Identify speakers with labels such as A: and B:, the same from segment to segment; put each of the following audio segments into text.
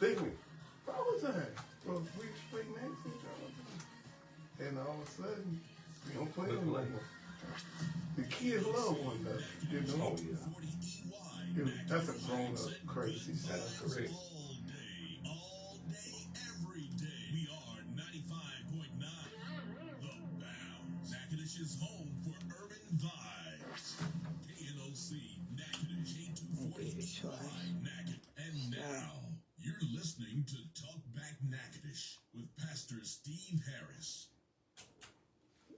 A: Think me. What was that? Well, we straight next to each other. And all of a sudden, we don't play no more. The kids love one another, you know?
B: Oh, yeah.
A: That's a grown-up crazy stuff.
B: That's correct.
C: All day, every day. We are 95.9. The Bounce. Natchitoches' home for urban vibes. KNOC, Natchitoches, 840 Natchitoches. And now, you're listening to Talk Back Natchitoches with Pastor Steve Harris.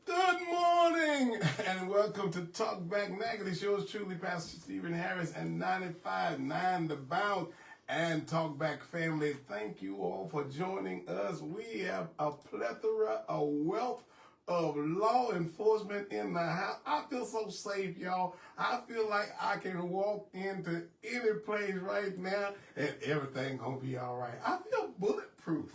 A: Good morning, and welcome to Talk Back Natchitoches. Yours truly, Pastor Stephen Harris, and 95.9 The Bounce and Talk Back family. Thank you all for joining us. We have a plethora, a wealth of law enforcement in the house. I feel so safe, y'all. I feel like I can walk into any place right now and everything gonna be all right. I feel bulletproof.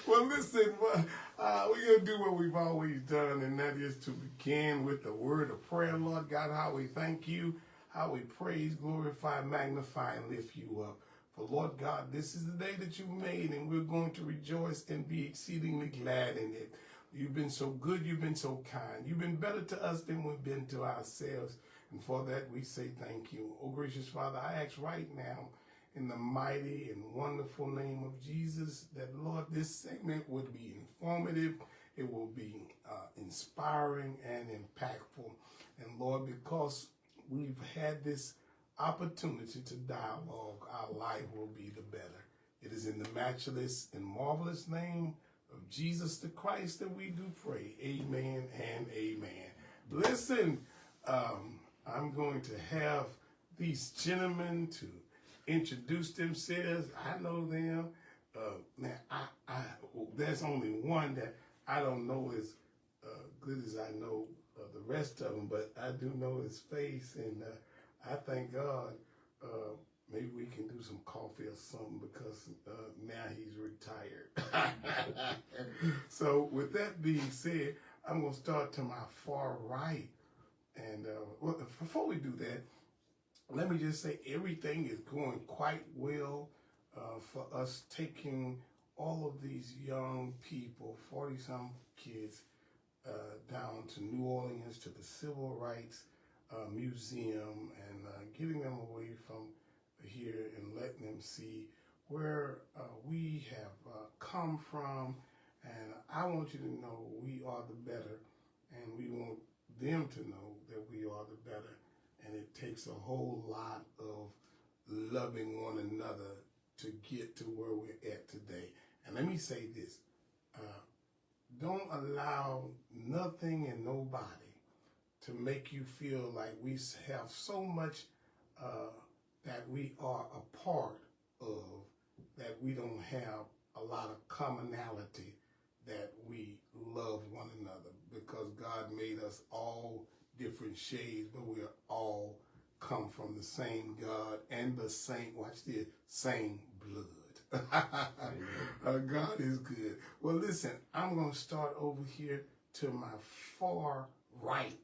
A: Well, listen, we're going to do what we've always done, and that is to begin with the word of prayer. Lord God, how we thank you, how we praise, glorify, magnify, and lift you up. For Lord God, this is the day that you made, and we're going to rejoice and be exceedingly glad in it. You've been so good, you've been so kind. You've been better to us than we've been to ourselves, and for that we say thank you. Oh, gracious Father, I ask right now, in the mighty and wonderful name of Jesus, that, Lord, this segment would be informative, it will be inspiring and impactful. And, Lord, because we've had this opportunity to dialogue, our life will be the better. It is in the matchless and marvelous name of Jesus the Christ that we do pray. Amen and amen. Listen, I'm going to have these gentlemen to introduce themselves. I know them. Now, there's only one that I don't know as good as I know the rest of them, but I do know his face, and I thank God. Maybe we can do some coffee or something because now he's retired. So with that being said, I'm going to start to my far right. And well, before we do that, let me just say everything is going quite well for us taking all of these young people, 40-some kids, down to New Orleans to the Civil Rights Museum and getting them away from here and letting them see where we have come from. And I want you to know we are the better, and we want them to know that we are the better. And it takes a whole lot of loving one another to get to where we're at today. And let me say this, don't allow nothing and nobody to make you feel like we have so much that we are a part of, that we don't have a lot of commonality, that we love one another, because God made us all different shades, but we all come from the same God and the same, watch this, same blood. God is good. Well, listen, I'm going to start over here to my far right,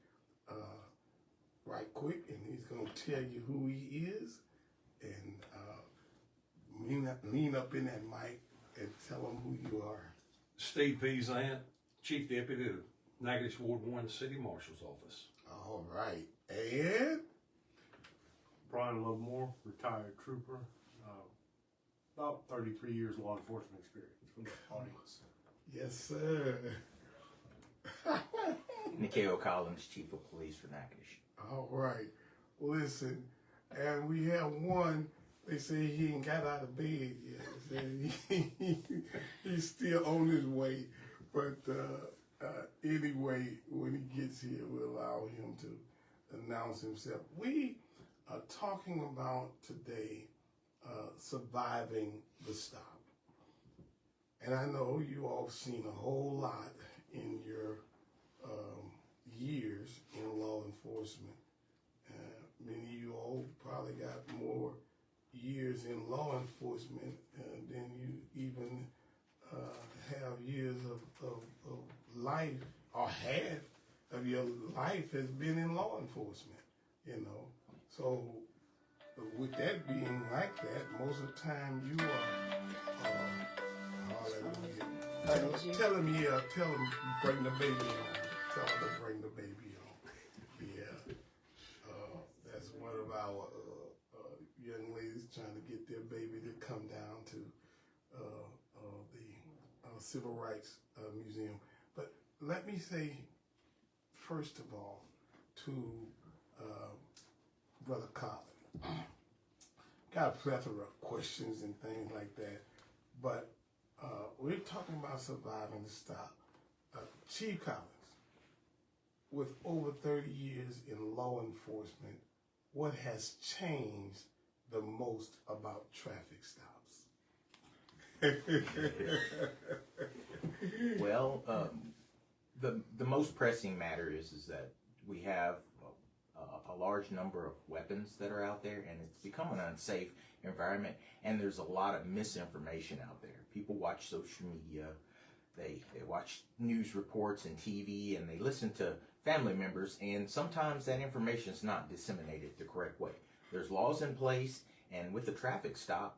A: right quick, and he's going to tell you who he is, and lean up in that mic and tell him who you are.
B: Steve Peasant, Chief Deputy of Natchitoches Ward 1 City Marshal's Office.
A: All right. And
D: Brian Lovemore, retired trooper, about 33 years law enforcement experience from the audience.
A: yes, sir.
E: Nikhil Collins, Chief of Police for Natchitoches.
A: All right. Listen, and we have one. They say he ain't got out of bed yet. He's still on his way. But anyway, when he gets here, we'll allow him to announce himself. We are talking about today surviving the stop. And I know you all have seen a whole lot in your years in law enforcement. Many of you all probably got more years in law enforcement than you even have years of life, or half of your life has been in law enforcement, you know. So with that being like that, most of the time you are, hallelujah. Tell him, bring the baby on. Tell him to bring the baby on. Yeah. That's one of our young ladies trying to get their baby to come down to the Civil Rights Museum. But let me say, first of all, to Brother Colin, got a plethora of questions and things like that, but we're talking about surviving the stop. Chief Collins, with over 30 years in law enforcement, what has changed the most about traffic stops?
E: Well, the most pressing matter is that we have a large number of weapons that are out there, and it's become an unsafe environment. And there's a lot of misinformation out there. People watch social media, they watch news reports and TV, and they listen to family members, and sometimes that information is not disseminated the correct way. There's laws in place, and with the traffic stop,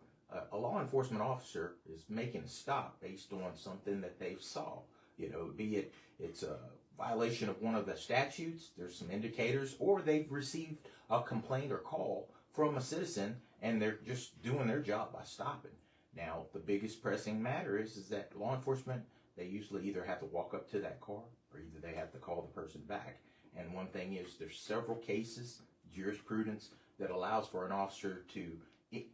E: a law enforcement officer is making a stop based on something that they saw. Be it's a violation of one of the statutes, there's some indicators, or they've received a complaint or call from a citizen, and they're just doing their job by stopping. Now, the biggest pressing matter is that law enforcement, they usually either have to walk up to that car, or either they have to call the person back. And one thing is, there's several cases, jurisprudence, that allows for an officer to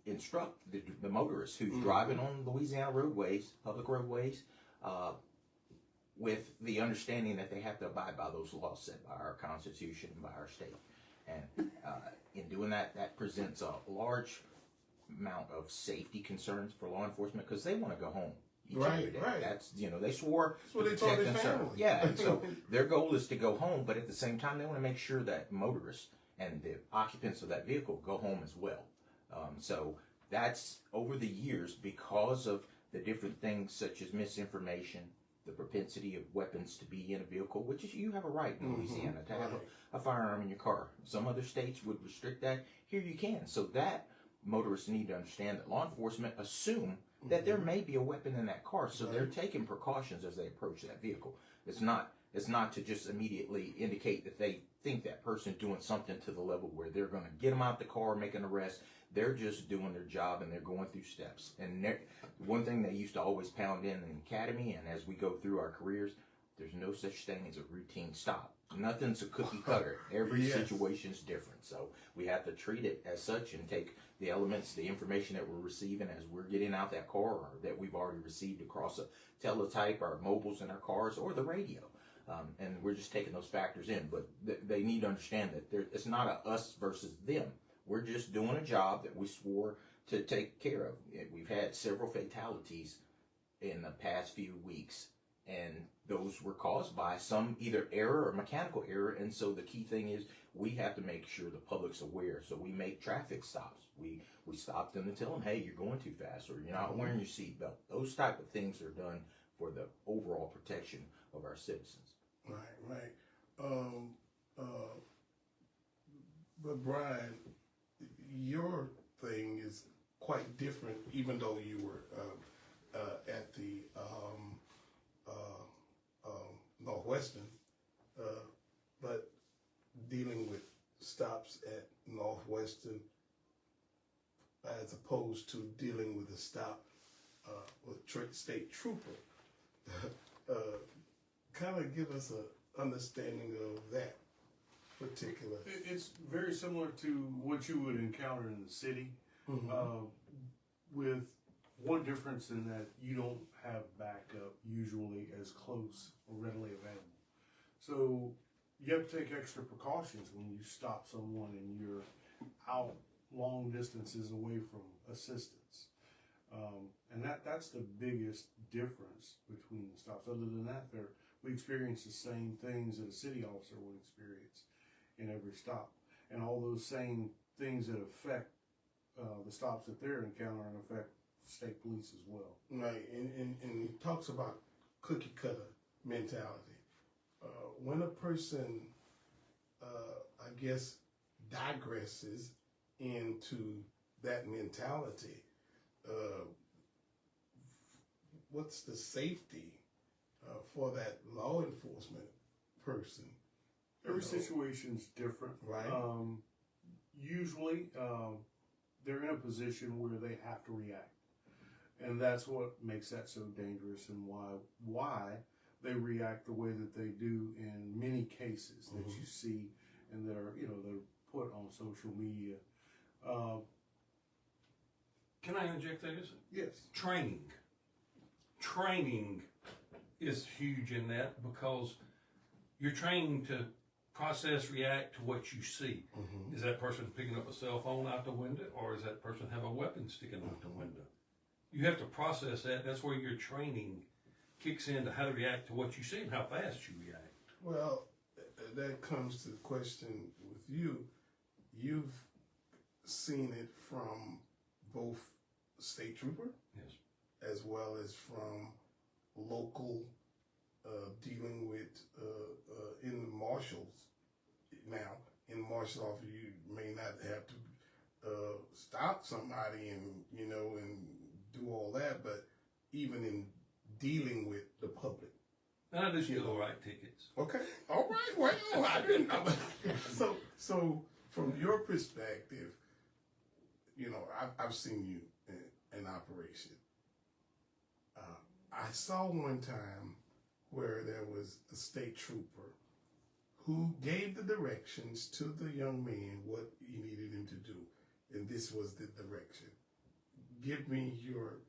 E: instruct the motorist who's driving on Louisiana roadways, public roadways, with the understanding that they have to abide by those laws set by our Constitution and by our state. And in doing that, that presents a large amount of safety concerns for law enforcement, because they want to go home each and every day.
A: Right.
E: That's, they swore
A: That's what
E: to
A: they told
E: protect
A: their
E: and serve.
A: family.
E: Yeah, and so their goal is to go home, but at the same time, they want to make sure that motorists and the occupants of that vehicle go home as well. So that's over the years, because of the different things such as misinformation, the propensity of weapons to be in a vehicle, which is, you have a right in Louisiana to have a firearm in your car. Some other states would restrict that. Here you can. So that motorists need to understand that law enforcement assume that there may be a weapon in that car, so they're taking precautions as they approach that vehicle. It's not to just immediately indicate that they think that person doing something to the level where they're going to get them out the car, make an arrest. They're just doing their job, and they're going through steps. And one thing they used to always pound in the academy, and as we go through our careers, there's no such thing as a routine stop. Nothing's a cookie cutter. Every situation's different. So we have to treat it as such and take the elements, the information that we're receiving as we're getting out that car, or that we've already received across a teletype, our mobiles in our cars, or the radio. And we're just taking those factors in. But they need to understand that it's not a us versus them. We're just doing a job that we swore to take care of. We've had several fatalities in the past few weeks, and those were caused by some either error or mechanical error. And so the key thing is, we have to make sure the public's aware. So we make traffic stops. We stop them and tell them, hey, you're going too fast, or you're not wearing your seatbelt. Those type of things are done for the overall protection of our citizens.
A: Right. But Brian, your thing is quite different, even though you were at the Northwestern, but dealing with stops at Northwestern as opposed to dealing with a stop with state trooper. Kind of give us an understanding of that particular.
D: It's very similar to what you would encounter in the city, with one difference in that you don't have backup usually as close or readily available. So you have to take extra precautions when you stop someone and you're out long distances away from assistance. And that's the biggest difference between the stops. Other than that, we experience the same things that a city officer would experience in every stop. And all those same things that affect the stops that they're encountering affect state police as well.
A: Right, and he talks about cookie cutter mentality. When a person, I guess, digresses into that mentality, what's the safety for that law enforcement person?
D: Every situation's different.
A: Right.
D: Usually, they're in a position where they have to react. And that's what makes that so dangerous, and why they react the way that they do in many cases that you see, and they're put on social media.
B: Can I interject this?
D: Yes.
B: Training is huge in that, because you're trained to process, react to what you see. Is that person picking up a cell phone out the window, or is that person have a weapon sticking out the window? You have to process that. That's where your training kicks into how to react to what you see and how fast you react.
A: Well, that comes to the question with you. You've seen it from both state trooper,
B: Yes.
A: as well as from local dealing with in the marshals. Now, in the marshal office, you may not have to stop somebody and do all that, but even in dealing with the public.
B: And I do still write tickets.
A: Okay, all right. Well, I didn't know. So from your perspective, I've seen you in operation. I saw one time where there was a state trooper who gave the directions to the young man what he needed him to do, and this was the direction: give me your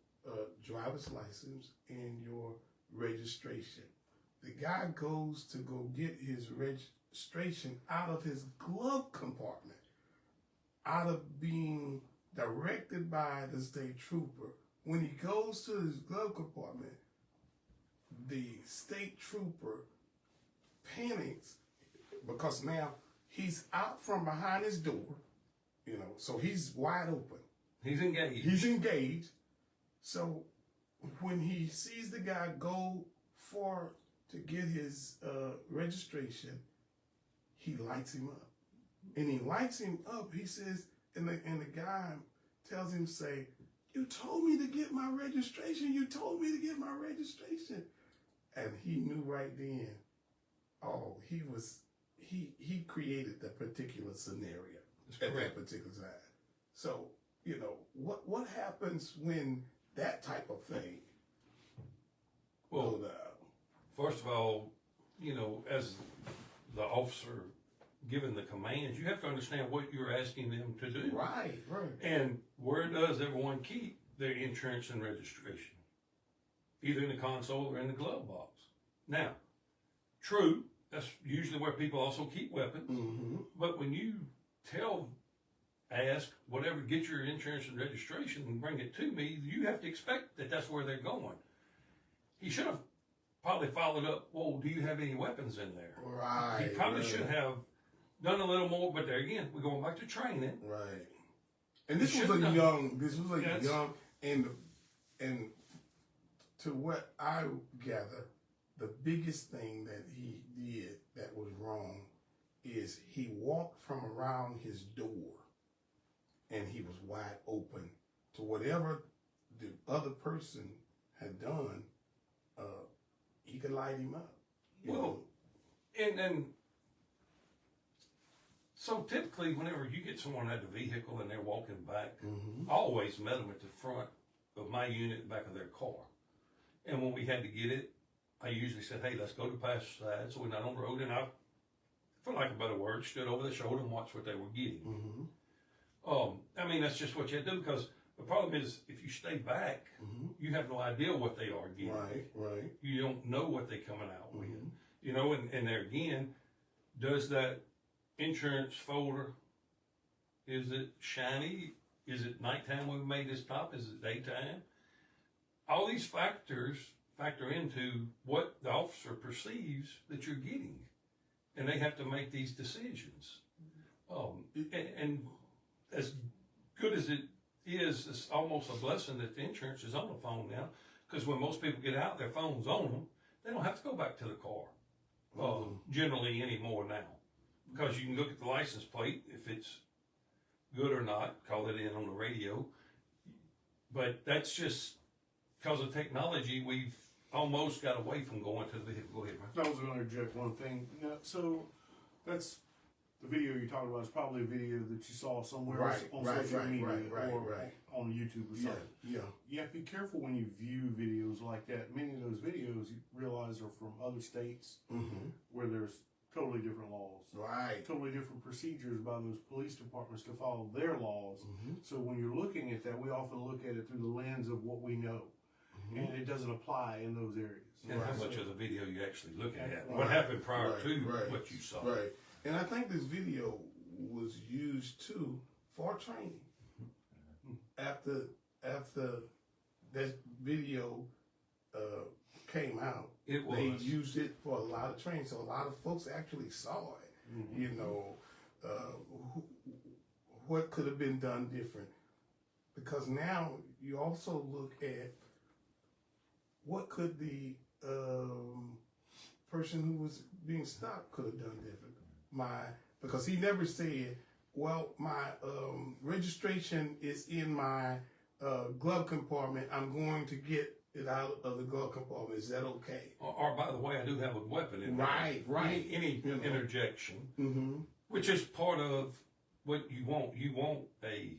A: driver's license and your registration. The guy goes to go get his registration out of his glove compartment, out of being directed by the state trooper. When he goes to his glove compartment, the state trooper panics because now he's out from behind his door, so he's wide open.
B: He's engaged.
A: He's engaged. So when he sees the guy go to get his registration, he lights him up. And he lights him up, he says, and the guy tells him, say, "You told me to get my registration. You told me to get my registration." And he knew right then, he created that particular scenario at that particular time. So, what happens when that type of thing goes down?
B: First of all, as the officer given the commands, you have to understand what you're asking them to do.
A: Right.
B: And where does everyone keep their insurance and registration? Either in the console or in the glove box. Now, true, that's usually where people also keep weapons. But when you ask, whatever, get your insurance and registration and bring it to me, you have to expect that that's where they're going. He should have probably followed up, well, do you have any weapons in there?
A: Right.
B: He probably should have done a little more, but there again, we're going back to training.
A: Right. And this was a young, and to what I gather, the biggest thing that he did that was wrong is he walked from around his door and he was wide open to whatever the other person had done. He could light him up.
B: And so typically whenever you get someone out of the vehicle and they're walking back, I always met them at the front of my unit, back of their car. And when we had to get it, I usually said, hey, let's go to the passenger side so we're not on the road. And I, for lack of a better word, stood over their shoulder and watched what they were getting. That's just what you have to do, because the problem is if you stay back, you have no idea what they are getting.
A: Right.
B: You don't know what they're coming out with. And there again, does that insurance folder, is it shiny? Is it nighttime when we made this top? Is it daytime? All these factors factor into what the officer perceives that you're getting. And they have to make these decisions. And as good as it is, it's almost a blessing that the insurance is on the phone now, because when most people get out, their phone's on them. They don't have to go back to the car, generally anymore now. Because you can look at the license plate, if it's good or not, call it in on the radio. But that's just because of technology, we've almost got away from going to the vehicle. Go ahead, Ryan.
D: I was going to interject one thing. Now, so that's the video you're talking about is probably a video that you saw somewhere else on social media or on YouTube or something.
A: Yeah.
D: You have to be careful when you view videos like that. Many of those videos you realize are from other states where there's totally different laws.
A: Right.
D: Totally different procedures by those police departments to follow their laws. So when you're looking at that, we often look at it through the lens of what we know. And it doesn't apply in those areas.
B: And how much of the video you actually looking at? What happened prior to what you saw?
A: Right. And I think this video was used too for training. After that video came out, they used it for a lot of training. So a lot of folks actually saw it. You know, what could have been done different. Because now you also look at what could the person who was being stopped could have done different. Because he never said, well, my registration is in my glove compartment. I'm going to get it out of the glove compartment. Is that okay?
B: Or by the way, I do have a weapon in there.
A: Right.
B: Any interjection, which is part of what you want. You want a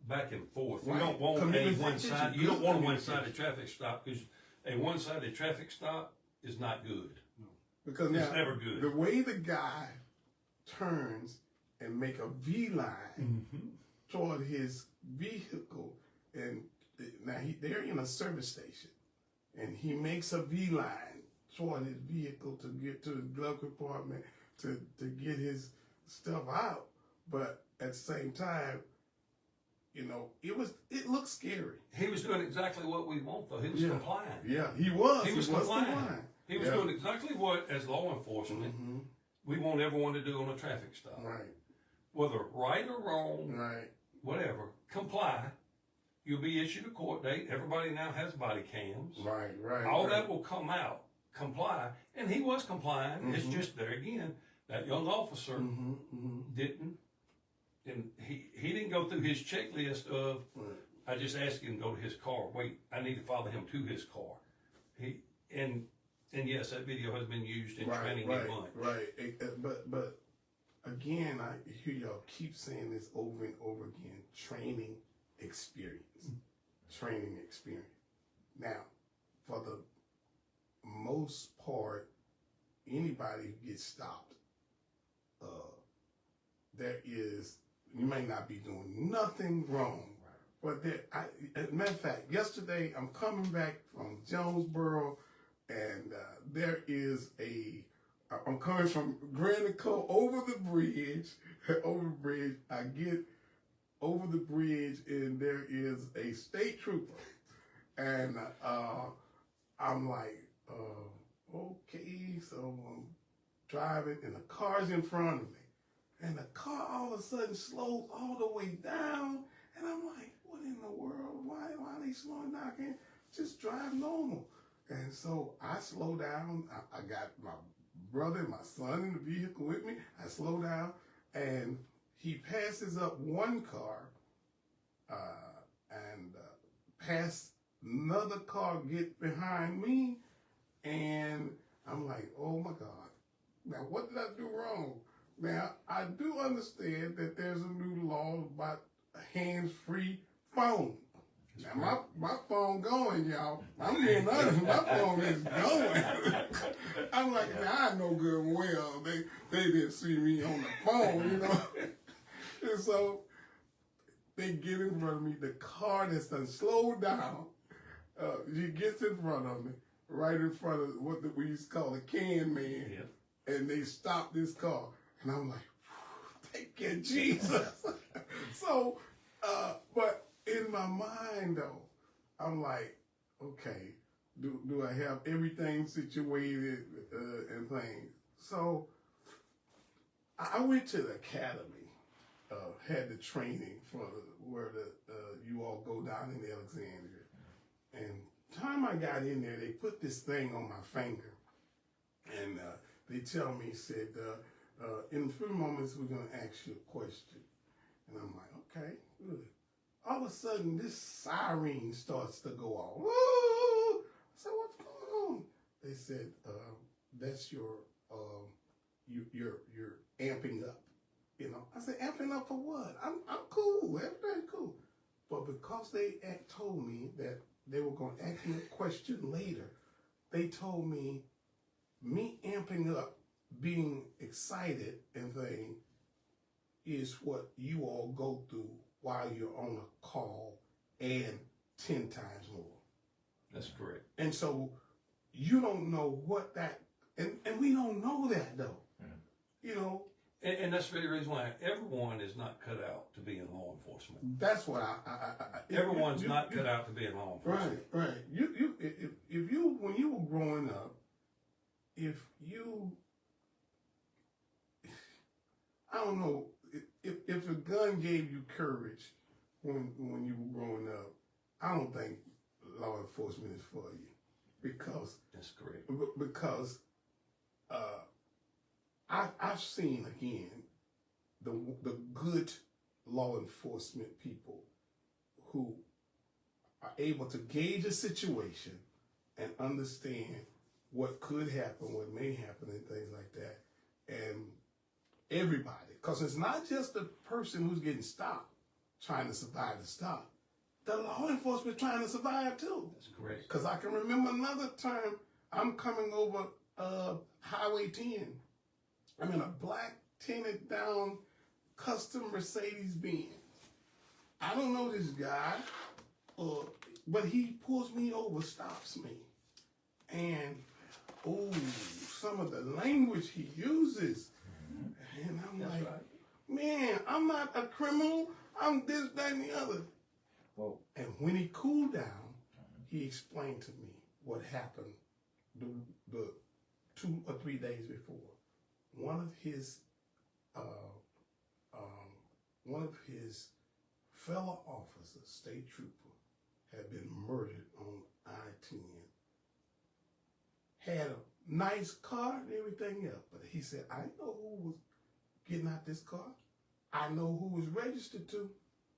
B: back and forth. You don't want a one-sided. You don't want a one-sided traffic stop, because a one-sided traffic stop is not good.
A: Because
B: it's never good.
A: The way the guy turns and make a V-line toward his vehicle, and now they're in a service station, and he makes a V-line toward his vehicle to get to the glove compartment to get his stuff out. But at the same time, you know, it looked scary.
B: He was doing exactly what we want, though. He was complying.
A: Yeah, he was.
B: He was complying. He was doing exactly what, as law enforcement, we want everyone to do on a traffic stop.
A: Right.
B: Whether right or wrong, whatever, comply. You'll be issued a court date. Everybody now has body cams.
A: Right.
B: All that will come out. Comply. And he was complying. It's just there again, that young officer didn't. And he didn't go through his checklist of, I just asked him to go to his car. Wait, I need to follow him to his car. And yes, that video has been used in training a bunch.
A: Right. But again, I hear y'all keep saying this over and over again. Training experience. Training experience. Now, for the most part, anybody who gets stopped, you may not be doing nothing wrong. But as a matter of fact, yesterday I'm coming back from Jonesboro, and I'm coming from Granico over the bridge. I get over the bridge, and there is a state trooper, and I'm like, okay, so I'm driving, and the car's in front of me. And the car all of a sudden slows all the way down. And I'm like, what in the world? Why are they slowing down? I can't just drive normal. And so I slow down. I got my brother and my son in the vehicle with me. I slow down. And he passes up one car and past another car get behind me. And I'm like, oh my God. Now, what did I do wrong? Now, I do understand that there's a new law about a hands-free phone. Now, my phone going, y'all. I'm being honest, my phone is going. I'm like, now, I know good and well they didn't see me on the phone, you know. And so, they get in front of me. The car that's done slowed down, he gets in front of me, right in front of what we used to call a can man. And they stop this car. And I'm like, thank you, Jesus. So, but in my mind, though, I'm like, okay, do I have everything situated and things? So, I went to the academy, had the training for where you all go down in Alexandria. And time I got in there, they put this thing on my finger. And they tell me, said, in a few moments, we're going to ask you a question. And I'm like, Okay, good. All of a sudden, this siren starts to go off. Woo! I said, what's going on? They said, that's you're amping up. You know, I said, amping up for what? I'm cool. Everything's cool. But because they told me that they were going to ask me a question later, they told me amping up, being excited and things is what you all go through while you're on a call and 10 times more.
B: That's correct.
A: And so you don't know what that, and we don't know that though. You know,
B: And that's the reason why everyone is not cut out to be in law enforcement.
A: that's what
B: Everyone's not cut out to be in law enforcement.
A: Right. If you when you were growing up, I don't know, if a gun gave you courage when you were growing up, I don't think law enforcement is for you, because
B: That's correct.
A: because I've seen again the good law enforcement people who are able to gauge a situation and understand what could happen, what may happen, and things like that. And everybody, because it's not just the person who's getting stopped trying to survive the stop. The law enforcement trying to survive too.
B: That's correct.
A: Because I can remember another time I'm coming over Highway 10. I'm in a black tinted down custom Mercedes Benz. I don't know this guy, but he pulls me over, stops me. And, some of the language he uses. And I'm
B: That's
A: like,
B: right.
A: man, I'm not a criminal. I'm this, that, and the other.
E: Whoa.
A: And when he cooled down, he explained to me what happened the 2 or 3 days before. One of his fellow officers, state trooper, had been murdered on I-10. Had a nice car and everything else, but he said, I know who was getting out this car. I know who was registered to,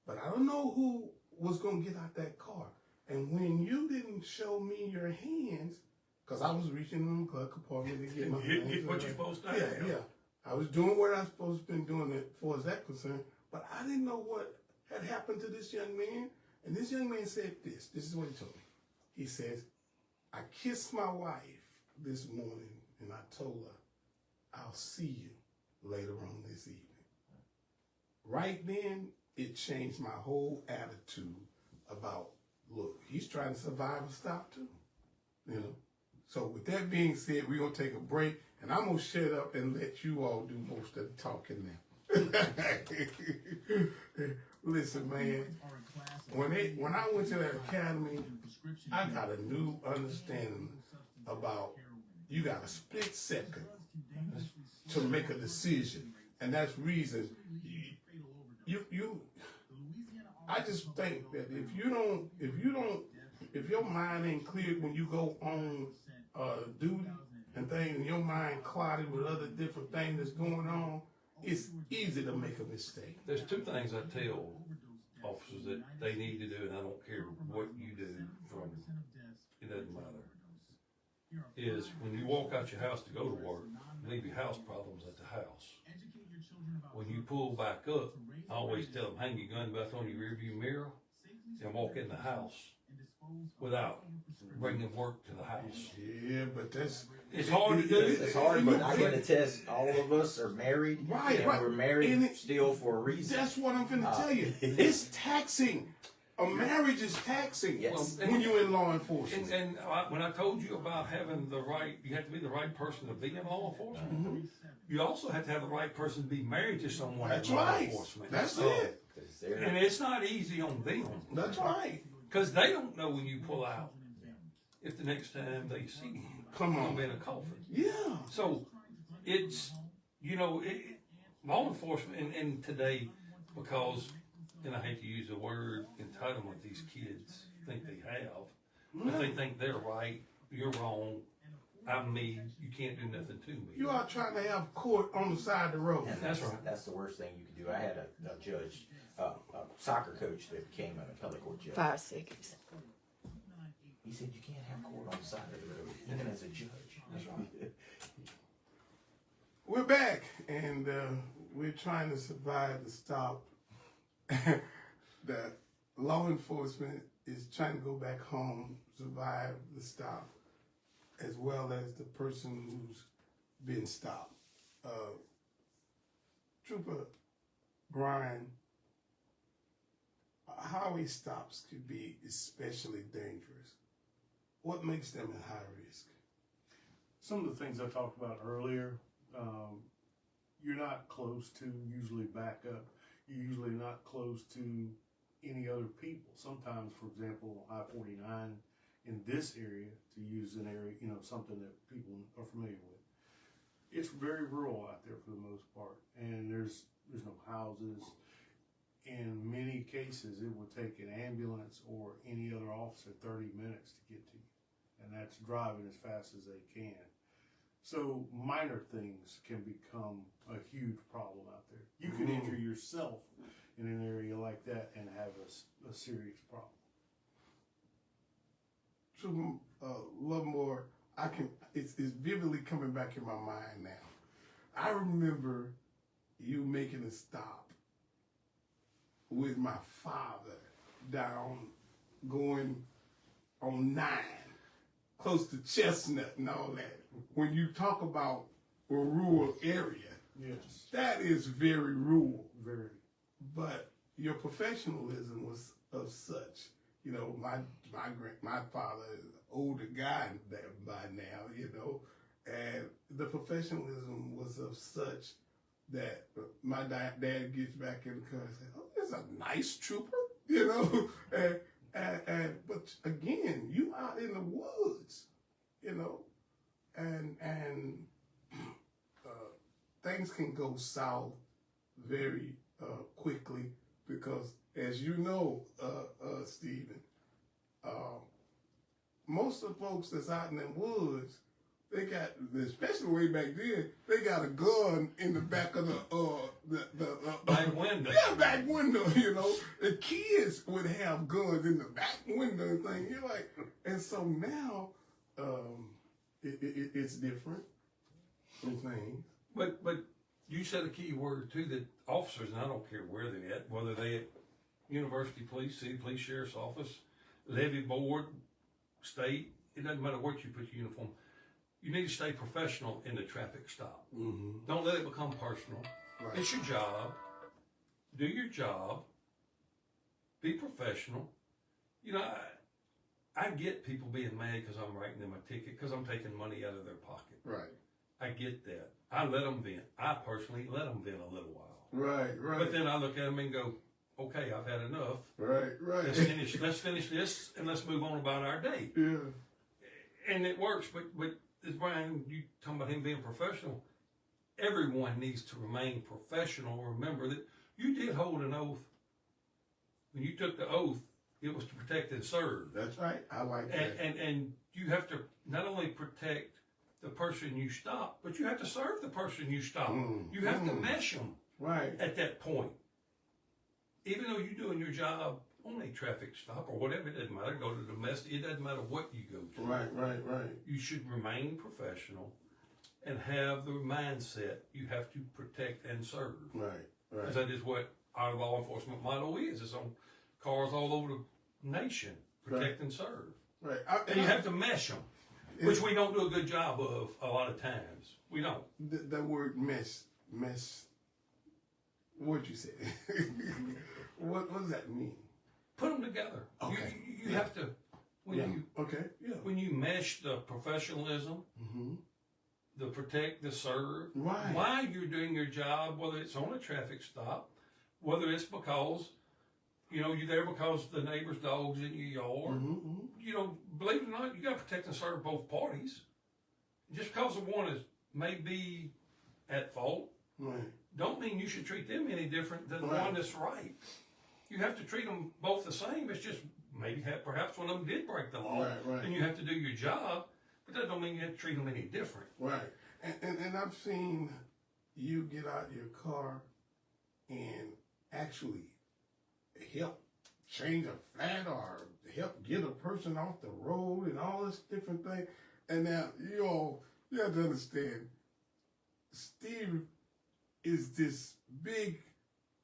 A: but I don't know who was going to get out that car. And when you didn't show me your hands, because I was reaching in the glove compartment to get my hands.
B: Get what you're supposed to have.
A: Yeah. I was doing what I was supposed to be doing as far as that concerned, but I didn't know what had happened to this young man. And this young man said this. This is what he told me. He says, I kissed my wife this morning and I told her, I'll see you later on this evening. Right then, it changed my whole attitude about, look, he's trying to survive a stop too, you know. So with that being said, we're going to take a break, and I'm going to shut up and let you all do most of the talking now. Listen, man, when I went to that academy, I got a new understanding about you got a split second to make a decision, and that's reason I just think that if your mind ain't clear when you go on duty and things, and your mind clouded with other different things that's going on, it's easy to make a mistake.
B: There's two things I tell officers that they need to do, and I don't care what you do from, it doesn't matter, is when you walk out your house to go to work, leave your house problems at the house. When you pull back up, I always tell them, hang your gun back on your rearview mirror and walk in the house without bringing work to the house.
A: Yeah, but
B: It's hard to do.
E: It's hard, but I can attest, all of us are married.
A: Right,
E: and
A: right.
E: we're married
A: And
E: still for a reason.
A: That's what I'm finna tell you. It's taxing. A marriage is taxing
E: Yes.
A: when you're in law enforcement.
B: And when I told you about having the right, you have to be the right person to be in law enforcement. You also have to have the right person to be married to someone
A: That's
B: in law
A: right.
B: enforcement.
A: That's
B: So-
A: it.
B: And it's not easy on them.
A: That's right.
B: Because they don't know when you pull out if the next time they see you,
A: Come
B: you're
A: on.
B: going to be in a coffin.
A: Yeah.
B: So it's, law enforcement, and today, because, and I hate to use the word entitlement these kids think they have, but they think they're right, you're wrong, I'm me, you can't do nothing to me.
A: You are trying to have court on the side of the road.
E: And
B: That's right.
E: That's the worst thing you can do. I had a judge a soccer coach that became an appellate court judge.
F: 5 seconds.
E: He said you can't have court on the side of the road, even as a judge.
B: That's right.
A: We're back, and we're trying to survive the stop. The law enforcement is trying to go back home, survive the stop, as well as the person who's been stopped. Trooper Brian, highway stops could be especially dangerous. What makes them a high risk?
D: Some of the things I talked about earlier, you're not close to usually backup. You're usually not close to any other people. Sometimes, for example, I-49 in this area, to use an area, something that people are familiar with, it's very rural out there for the most part, and there's no houses. In many cases, it will take an ambulance or any other officer 30 minutes to get to you, and that's driving as fast as they can. So minor things can become a huge problem out there. You could injure yourself in an area like that and have a serious problem.
A: Trooper Lovemore, it's vividly coming back in my mind now. I remember you making a stop with my father going on 9, close to Chestnut and all that. When you talk about a rural area,
D: Yes,
A: that is very rural.
D: very.
A: But your professionalism was of such. My father is an older guy by now, and the professionalism was of such that my dad gets back in the car and says, "Oh, there's a nice trooper," but again, you out in the woods, and things can go south very quickly because, as you know, Stephen, most of the folks that's out in the woods, they got, especially way back then, they got a gun in the back of the
B: Back window.
A: Yeah, back window. The kids would have guns in the back window and thing. You're like, and so now, it's different. And things.
B: But you said a key word too, that officers, and I don't care where they're at, whether they at University Police, City Police, Sheriff's Office, Levy Board, State, it doesn't matter what you put your uniform. You need to stay professional in the traffic stop.
A: Mm-hmm.
B: Don't let it become personal.
A: Right.
B: It's your job. Do your job. Be professional. I get people being mad because I'm writing them a ticket because I'm taking money out of their pocket.
A: Right.
B: I get that. I let them vent. I personally let them vent a little while.
A: Right.
B: But then I look at them and go, okay, I've had enough.
A: Right.
B: Let's finish this and let's move on about our day.
A: Yeah.
B: And it works, but as Brian, you talking about him being professional, everyone needs to remain professional. Remember that you did hold an oath. When you took the oath, it was to protect and serve.
A: That's right. I like that.
B: And you have to not only protect the person you stop, but you have to serve the person you stop. You have to mesh them
A: Right.
B: at that point. Even though you're doing your job on a traffic stop or whatever, it doesn't matter. Go to domestic, it doesn't matter what you go to.
A: Right.
B: You should remain professional and have the mindset you have to protect and serve.
A: Right.
B: Because that is what our law enforcement motto is. It's on cars all over the nation. Protect and serve.
A: Right.
B: And you have to mesh them, which we don't do a good job of a lot of times. We don't.
A: The word mesh. What'd you say? What does that mean?
B: Put them together.
A: Okay.
B: You have to, when you mesh the professionalism, the protect, the serve,
A: Right.
B: while you're doing your job, whether it's on a traffic stop, whether it's because, you're there because the neighbor's dog's in your yard. Believe it or not, you got to protect and serve both parties. Just because the one is may be at fault,
A: Right.
B: don't mean you should treat them any different than the
A: Right.
B: one that's right. You have to treat them both the same. It's just maybe perhaps one of them did break the law,
A: Right.
B: and you have to do your job, but that don't mean you have to treat them any different.
A: Right. And I've seen you get out your car and actually help change a flat or help get a person off the road and all this different thing. And now, you have to understand, Steve is this big,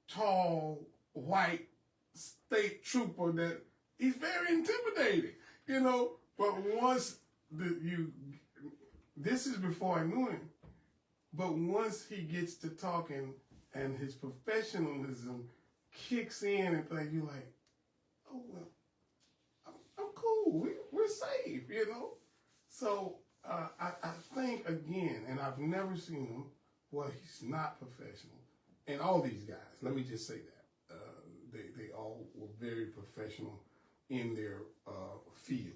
A: tall, white state trooper that he's very intimidating, But once this is before I knew him, but once he gets to talking and his professionalism kicks in and things, you're like, oh, well, I'm cool. We're safe, So I think, again, and I've never seen him, well, he's not professional. And all these guys, let me just say that. They all were very professional in their field.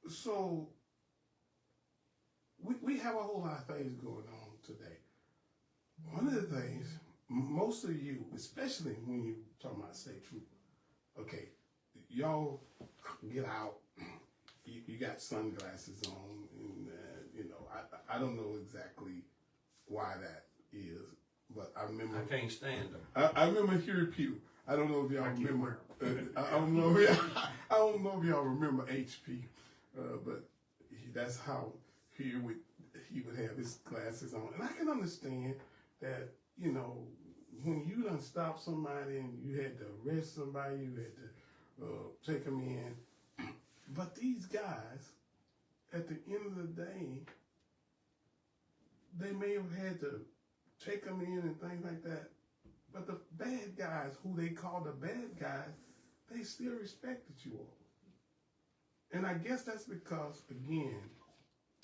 A: So we have a whole lot of things going on today. One of the things, most of you, especially when you're talking about state trooper, okay, y'all get out, you got sunglasses on, and I don't know exactly why that is, but I remember.
B: I can't stand them.
A: I remember Huey Pugh. I don't know if y'all remember. I don't know if y'all remember HP, but that's how he would have his glasses on, and I can understand that. When you done stop somebody and you had to arrest somebody, you had to take them in. But these guys, at the end of the day, they may have had to take them in and things like that. But the bad guys, who they call the bad guys, they still respected you all. And I guess that's because, again,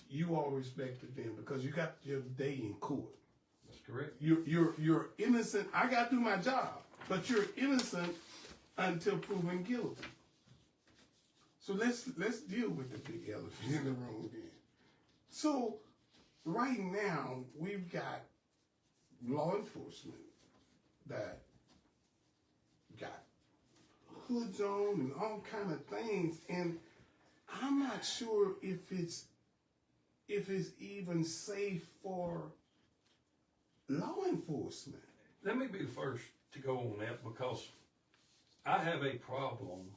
A: you all respected them because you got your day in court.
B: That's correct.
A: You're innocent. I got to do my job, but you're innocent until proven guilty. So let's deal with the big elephant in the room then. So right now we've got law enforcement that got hoods on and all kind of things, and I'm not sure if it's even safe for law enforcement.
B: Let me be the first to go on that because I have a problem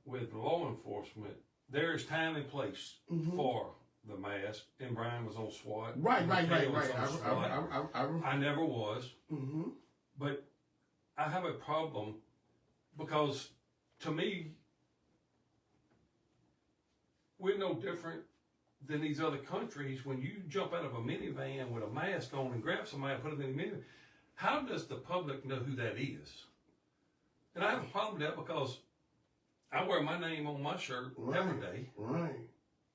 B: with law enforcement. There is time and place for the mask, and Brian was on SWAT.
A: Right.
B: Mikhail was on SWAT. I never was. But I have a problem because, to me, we're no different than these other countries. When you jump out of a minivan with a mask on and grab somebody and put them in the minivan, how does the public know who that is? And I have a problem with that because I wear my name on my shirt every day.
A: Right.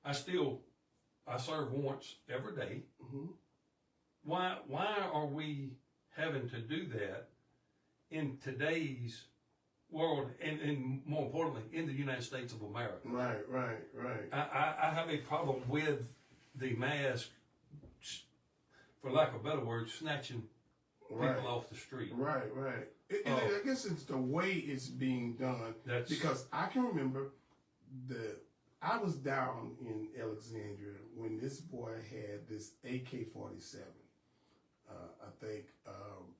B: I serve warrants every day. Why are we having to do that in today's world and more importantly, in the United States of America?
A: Right.
B: I have a problem with the mask, for lack of a better word, snatching people off the street.
A: Right. I guess it's the way it's being done. Because I can remember I was down in Alexandria when this boy had this AK-47. I think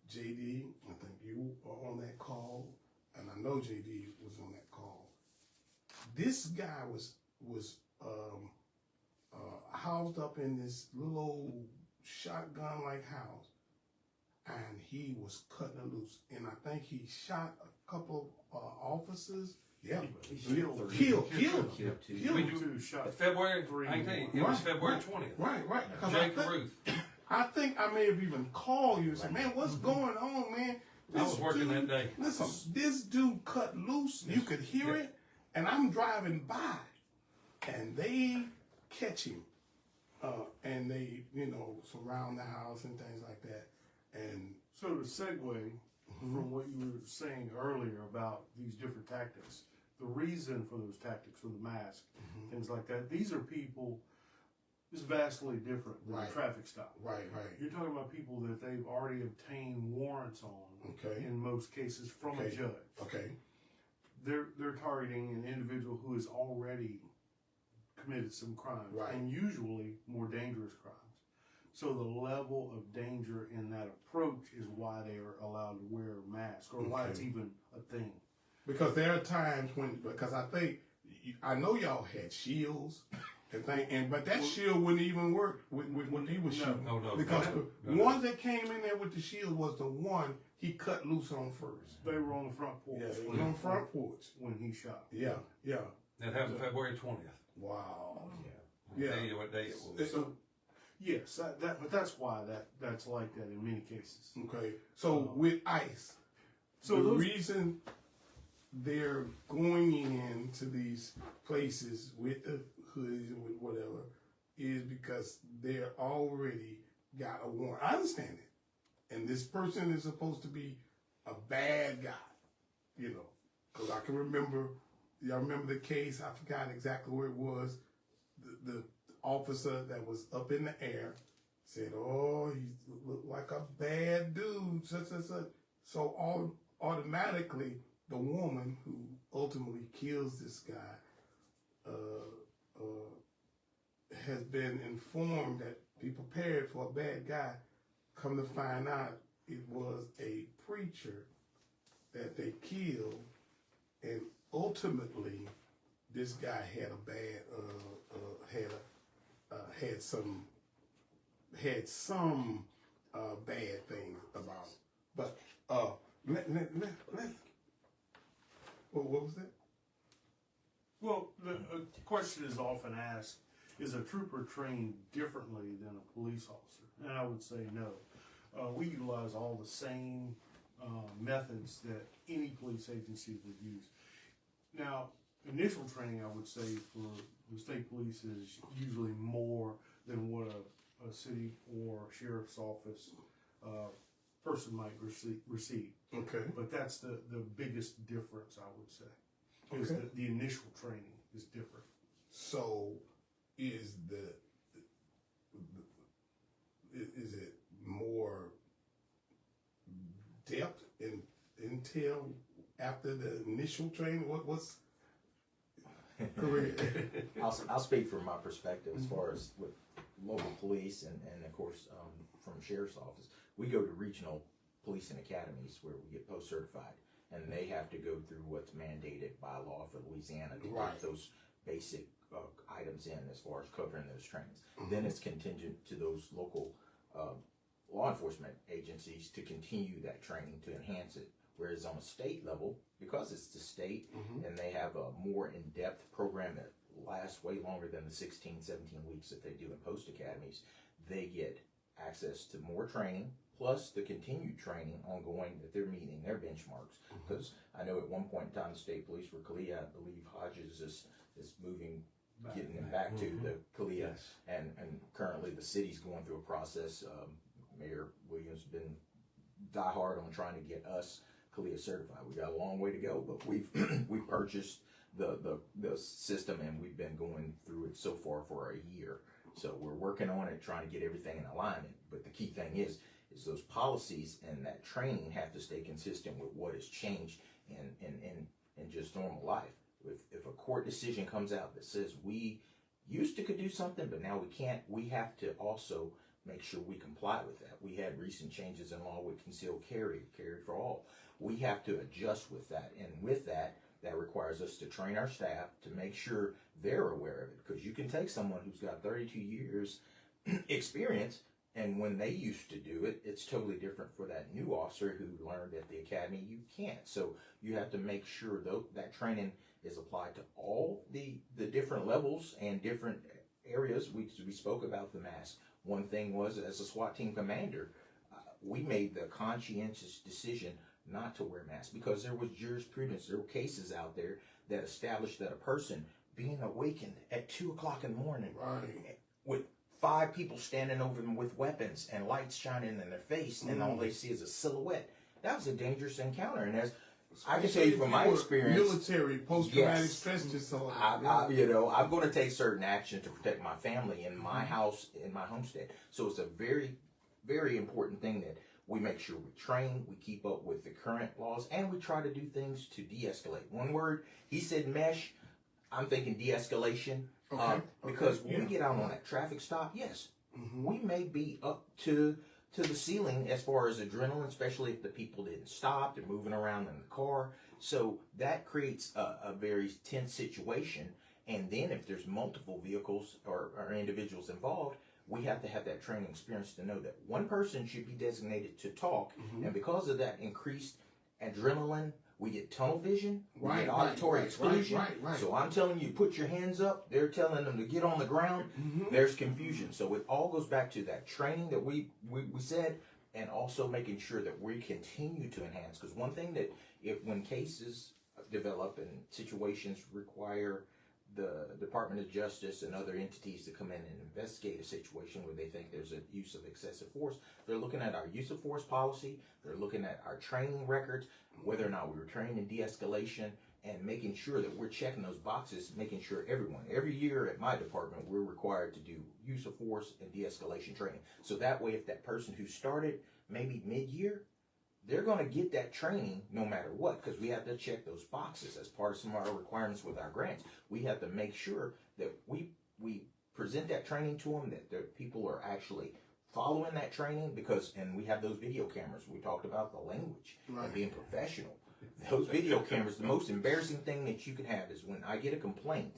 A: JD, I think you were on that call, and I know JD was on that call. This guy was housed up in this little old shotgun-like house, and he was cutting loose. And I think he shot a couple of officers. Yeah, killed
D: two shots.
B: February 19th. It was February 20th.
A: Right.
B: Jake Ruth.
A: I think I may have even called you and said, "Man, what's going on, man?"
B: I was working that day.
A: Listen, this dude cut loose. You could hear it, and I'm driving by, and they catch him, and they, surround the house and things like that. And
D: so to segue from what you were saying earlier about these different tactics, the reason for those tactics with the mask, things like that, these are people. Is vastly different than a traffic stop.
A: Right.
D: You're talking about people that they've already obtained warrants on.
A: Okay.
D: In most cases, from a judge.
A: Okay.
D: They're targeting an individual who has already committed some crimes, and usually more dangerous crimes. So the level of danger in that approach is why they are allowed to wear a mask, or why it's
A: Okay.
D: even a thing.
A: Because there are times when, because I know y'all had shields and but that shield wouldn't even work when he was shooting.
B: No,
A: Because
B: no,
A: the
B: no.
A: one that came in there with the shield was the one he cut loose on first.
D: They were on the front porch.
A: Yeah, they was on front porch.
D: when he shot.
A: Yeah, yeah.
B: That happened February 20th.
A: Wow.
B: I'll
A: Yeah.
B: tell you what day it was.
D: So, yes, but that's why that's like that in many cases.
A: Okay. So with ICE,
D: So
A: the
D: those-
A: reason they're going into these places with the hoodies and with whatever is because they're already got a warrant. I understand it. And this person is supposed to be a bad guy, you know. Because I can remember, y'all remember the case, I forgot exactly where it was. The officer that was up in the air said, oh, he looked like a bad dude, such and such. So automatically, the woman who ultimately kills this guy has been informed that be prepared for a bad guy. Come to find out, it was a preacher that they killed, and ultimately, this guy had a bad had some bad things about him. But what was that?
D: Well, the question is often asked: is a trooper trained differently than a police officer? And I would say no. We utilize all the same methods that any police agency would use. Now, initial training, I would say, for the state police is usually more than what a city or sheriff's office person might receive.
A: Okay.
D: But that's the biggest difference, I would say, is
A: Okay.
D: that the initial training is different.
A: So, is is it more depth in intel after the initial training? What's correct?
E: I'll speak from my perspective as far as with local police and of course from sheriff's office. We go to regional policing academies where we get post certified, and they have to go through what's mandated by law for Louisiana to
A: Right.
E: get those basic items in as far as covering those trainings. Then it's contingent to those local law enforcement agencies to continue that training to enhance it. Whereas on a state level, because it's the state and they have a more in-depth program that lasts way longer than the 16, 17 weeks that they do in post academies, they get access to more training plus the continued training ongoing that they're meeting their benchmarks. Because I know at one point in time the state police were Kalia, I believe Hodges is moving, getting them back to the Kalia,
B: Yes.
E: and currently the city's going through a process. Mayor Williams has been diehard on trying to get us Kalia certified. We got a long way to go, but we've purchased the system and we've been going through it so far for a year. So we're working on it, trying to get everything in alignment. But the key thing is those policies and that training have to stay consistent with what has changed in just normal life. If a court decision comes out that says we used to could do something, but now we can't, we have to also make sure we comply with that. We had recent changes in law with concealed carry for all. We have to adjust with that. And with that, that requires us to train our staff to make sure they're aware of it. Because you can take someone who's got 32 years experience, and when they used to do it, it's totally different for that new officer who learned at the academy. You can't. So you have to make sure that training is applied to all the different levels and different areas. We spoke about the mask. One thing was, as a SWAT team commander, we made the conscientious decision not to wear masks because there was jurisprudence, there were cases out there that established that a person being awakened at 2 o'clock in the morning
A: Right.
E: with 5 people standing over them with weapons and lights shining in their face and all they see is a silhouette. That was a dangerous encounter. And as I can tell you from my experience,
A: military post-traumatic
E: yes,
A: stress disorder.
E: I'm going to take certain action to protect my family in my house, in my homestead. So it's a very, very important thing that we make sure we train, we keep up with the current laws, and we try to do things to de-escalate. One word, he said mesh, I'm thinking de-escalation.
A: Okay.
E: Because when
A: Yeah.
E: we get out on that traffic stop, yes, we may be up to the ceiling as far as adrenaline, especially if the people didn't stop, they're moving around in the car. So that creates a very tense situation. And then if there's multiple vehicles or individuals involved, we have to have that training experience to know that one person should be designated to talk. And because of that increased adrenaline, we get tunnel vision, we get auditory exclusion. So I'm telling you, put your hands up. They're telling them to get on the ground. There's confusion. So it all goes back to that training that we said, and also making sure that we continue to enhance. Because one thing that when cases develop and situations require the Department of Justice and other entities to come in and investigate a situation where they think there's a use of excessive force, they're looking at our use of force policy, they're looking at our training records, whether or not we were trained in de-escalation, and making sure that we're checking those boxes, making sure every year at my department, we're required to do use of force and de-escalation training. So that way, if that person who started maybe mid-year, they're going to get that training no matter what, because we have to check those boxes as part of some of our requirements with our grants. We have to make sure that we present that training to them, that the people are actually following that training, and we have those video cameras. We talked about the language and being professional. Those video cameras, the most embarrassing thing that you can have is when I get a complaint.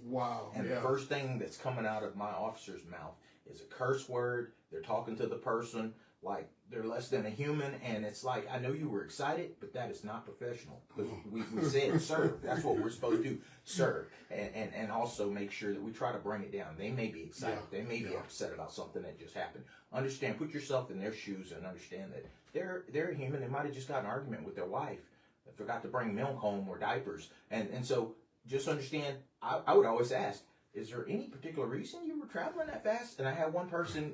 E: And the first thing that's coming out of my officer's mouth is a curse word. They're talking to the person like they're less than a human, and it's like, I know you were excited, but that is not professional. Because we said serve. That's what we're supposed to do, serve. And also make sure that we try to bring it down. They may be excited. They may be upset about something that just happened. Understand, put yourself in their shoes and understand that they're a human. They might have just got in an argument with their wife. They forgot to bring milk home or diapers. And so just understand, I would always ask, is there any particular reason you were traveling that fast? And I had one person,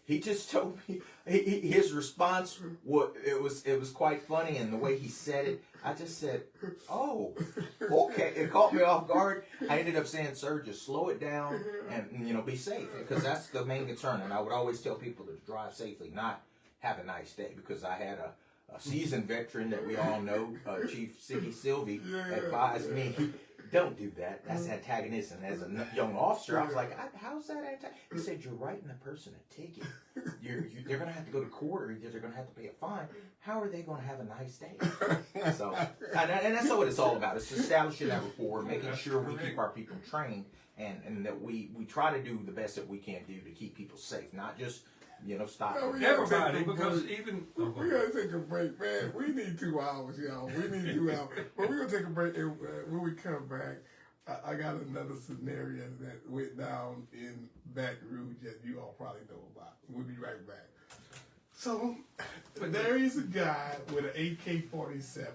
E: he just told me, his response, it was quite funny, and the way he said it, I just said, oh, okay. It caught me off guard. I ended up saying, sir, just slow it down and, be safe, because that's the main concern. And I would always tell people to drive safely, not have a nice day, because I had a seasoned veteran that we all know, Chief Siggy Sylvie, advised me, don't do that. That's antagonistic. And as a young officer, I was like, how's that antagonistic? He said, you're writing the person a ticket. They're going to have to go to court, or they're going to have to pay a fine. How are they going to have a nice day? So, and that's what it's all about. It's establishing that rapport, making sure we keep our people trained, and that we try to do the best that we can do to keep people safe, not just stop.
B: Everybody, because even...
A: We gotta take a break, man. We need 2 hours, y'all. We need 2 hours. But we're gonna take a break, and when we come back, I got another scenario that went down in Baton Rouge that you all probably know about. We'll be right back. So, there is a guy with an AK-47.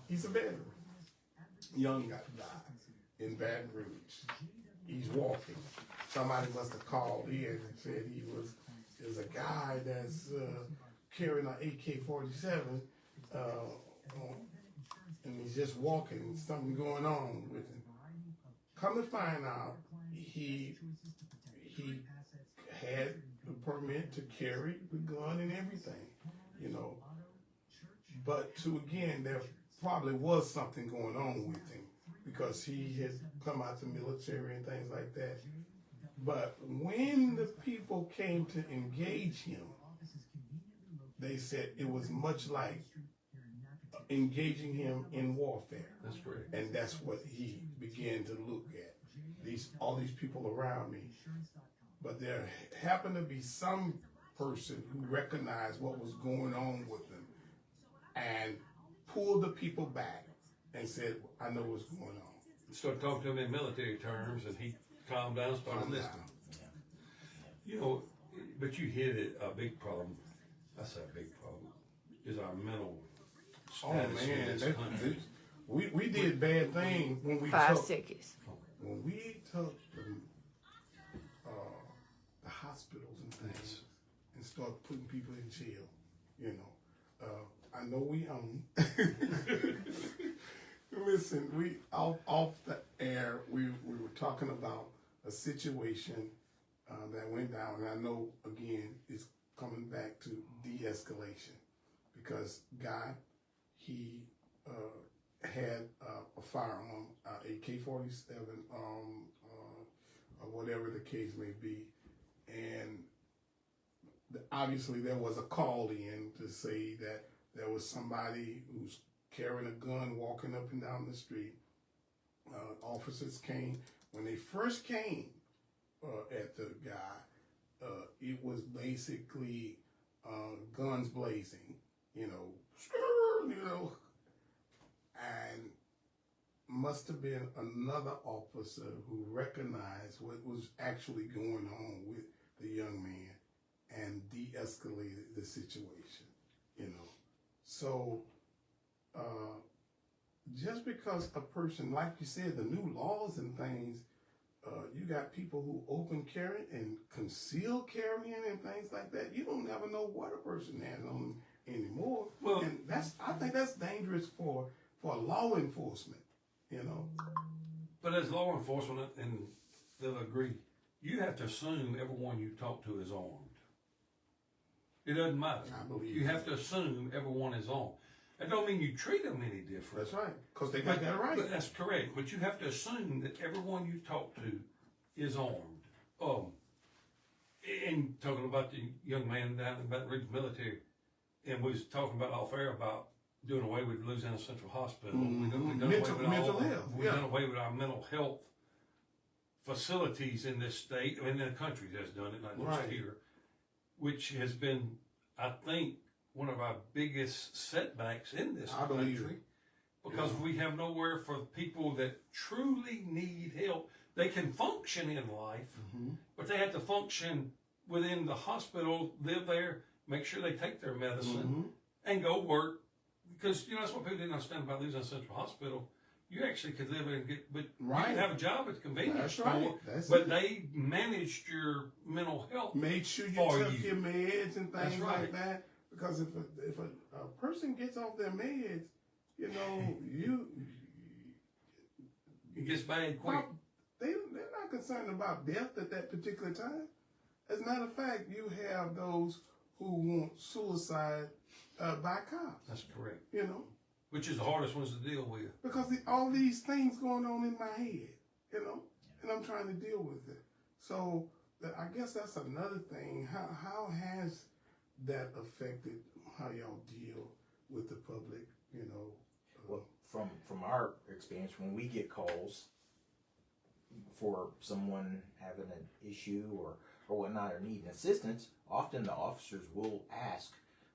A: He's a veteran. Young guy died in Baton Rouge. He's walking. Somebody must have called in and said there's a guy that's carrying an AK-47, and he's just walking. Something going on with him. Come to find out, he had the permit to carry the gun and everything, But there probably was something going on with him, because he had come out the military and things like that. But when the people came to engage him, they said it was much like engaging him in warfare.
B: That's correct.
A: And that's what he began to look at. All these people around me. But there happened to be some person who recognized what was going on with them and pulled the people back and said, I know what's going on.
B: Started talking to him in military terms, and he calmed down, started listening. But you hit it, a big problem. That's a big problem, is our mental status in this country.
A: We did bad things when we
F: 5 seconds.
A: When we took the hospitals and things and started putting people in jail, I know we own. Listen, we off the air, we were talking about a situation that went down, and I know again it's coming back to de-escalation, because God, he had a firearm, AK-47, or whatever the case may be, and obviously there was a call in to say that there was somebody who's carrying a gun walking up and down the street. Officers came. When they first came at the guy, it was basically guns blazing, you know, and must have been another officer who recognized what was actually going on with the young man and de-escalated the situation, you know. So, just because a person, like you said, the new laws and things, you got people who open carry and conceal carrying and things like that. You don't never know what a person has on them anymore.
B: Well,
A: and I think that's dangerous for law enforcement, you know.
B: but as law enforcement, and they'll agree, you have to assume everyone you talk to is armed. It doesn't matter.
A: I believe
B: you
A: that.
B: have to assume everyone is armed. That don't mean you treat them any different.
A: That's right, because they got that right.
B: But that's correct. But you have to assume that everyone you talk to is armed. And talking about the young man down in Baton Rouge military, and we was talking about off air about doing away with Louisiana Central Hospital. We done
A: Mental health.
B: We've done away with our mental health facilities in this state, in the country that's done it, not just
A: Right.
B: here, which has been, I think, one of our biggest setbacks in this
A: I believe
B: country.
A: it.
B: Because we have nowhere for people that truly need help. They can function in life, but they have to function within the hospital, live there, make sure they take their medicine, and go work. Because, that's what people didn't understand about Louisiana Central Hospital. You actually could live and get, but you
A: Right.
B: could have a job at the convenience
A: That's
B: store.
A: right. That's
B: but
A: it.
B: they managed your mental health.
A: Made sure you
B: for
A: took
B: you.
A: your meds and
B: That's
A: things
B: right.
A: like that. Because if a person gets off their meds, you
B: It gets bad quick.
A: they're not concerned about death at that particular time. As a matter of fact, you have those who want suicide by cops.
B: That's correct. Which is the hardest ones to deal with.
A: Because all these things going on in my head, and I'm trying to deal with it. So I guess that's another thing. How has that affected how y'all deal with the public?
E: Well, from our experience, when we get calls for someone having an issue or whatnot or needing assistance, often the officers will ask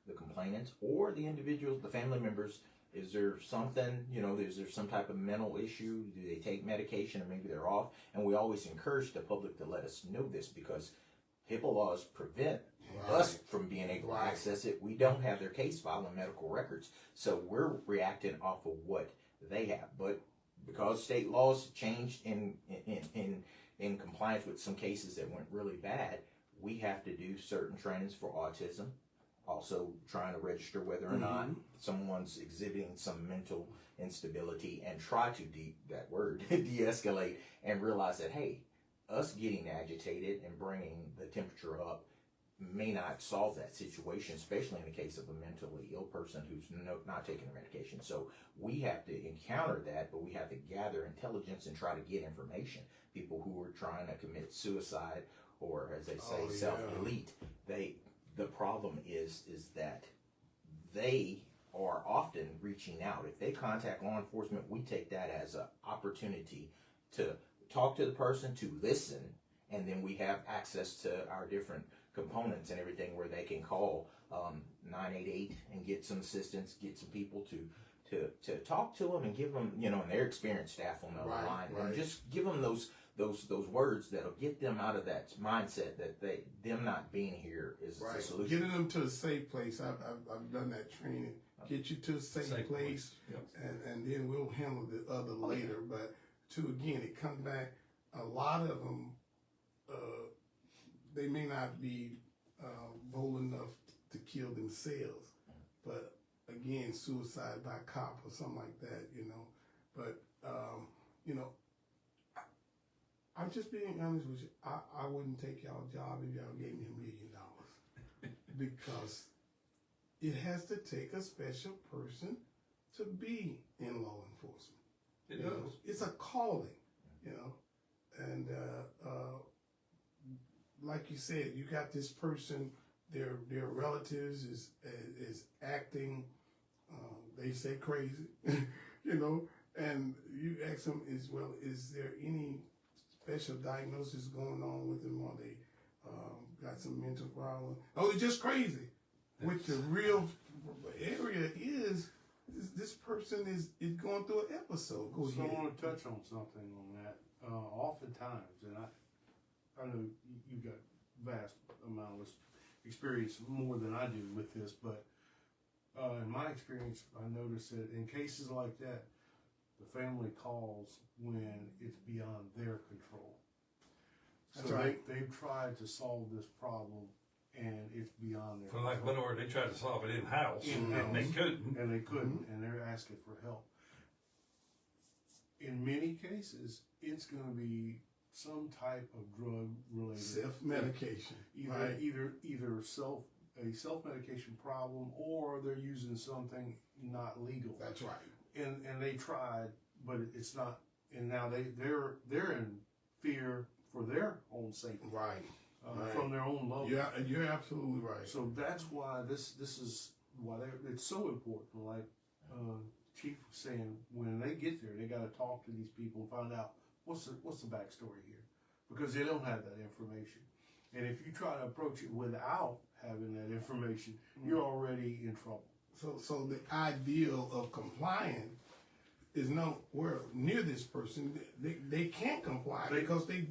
E: the complainants or the individuals, the family members, is there something, is there some type of mental issue? Do they take medication or maybe they're off? And we always encourage the public to let us know this because HIPAA laws prevent us from being able to access it. We don't have their case file and medical records. So we're reacting off of what they have. But because state laws changed in compliance with some cases that went really bad, we have to do certain trainings for autism. Also trying to register whether or not someone's exhibiting some mental instability and try to de-escalate and realize that, hey, us getting agitated and bringing the temperature up may not solve that situation, especially in the case of a mentally ill person who's not taking their medication. So we have to encounter that, but we have to gather intelligence and try to get information. People who are trying to commit suicide or, as they say, self-delete, the problem is that they are often reaching out. If they contact law enforcement, we take that as an opportunity to talk to the person, to listen, and then we have access to our different components and everything where they can call 988 and get some assistance, get some people to talk to them and give them, and their experienced staff will know the line, and just give them those words that'll get them out of that mindset that them not being here is the solution.
A: Getting them to a safe place. I've done that training. Get you to a safe place,
B: Yep.
A: and then we'll handle the other later. But it comes back. A lot of them, they may not be bold enough to kill themselves, but again, suicide by cop or something like that, But I'm just being honest with you. I wouldn't take y'all job if y'all gave me $1 million because it has to take a special person to be in law enforcement.
B: It does.
A: It's a calling, and like you said, you got this person their relatives is acting, they say crazy, you know, and you ask them as well, is there any special diagnosis going on with them, or they got some mental problem? Oh, they're just crazy. Which the real area is this person is going through an episode. Go
D: So I
A: ahead.
D: want to touch on something on that. Oftentimes, and I know you've got vast amount of experience more than I do with this, but in my experience, I noticed that in cases like that, the family calls when it's beyond their control.
A: That's
D: So
A: right.
D: they've tried to solve this problem, and it's beyond their
B: For lack of a
D: control.
B: better word, they tried to solve it in-house,
D: In-house.
B: and they couldn't.
D: And they couldn't, and they're asking for help. In many cases, it's going to be some type of drug-related
A: Self-medication.
D: either
A: Right.
D: self-medication problem, or they're using something not legal.
A: That's right.
D: And they tried, but it's not. And now they're in fear for their own safety,
A: Right. Right.
D: from their own loved.
A: Yeah, you're absolutely right.
D: So that's why this is why it's so important. Like Chief was saying, when they get there, they got to talk to these people and find out what's the backstory here, because they don't have that information. And if you try to approach it without having that information, you're already in trouble.
A: So the ideal of complying is nowhere near this person. They can't comply because they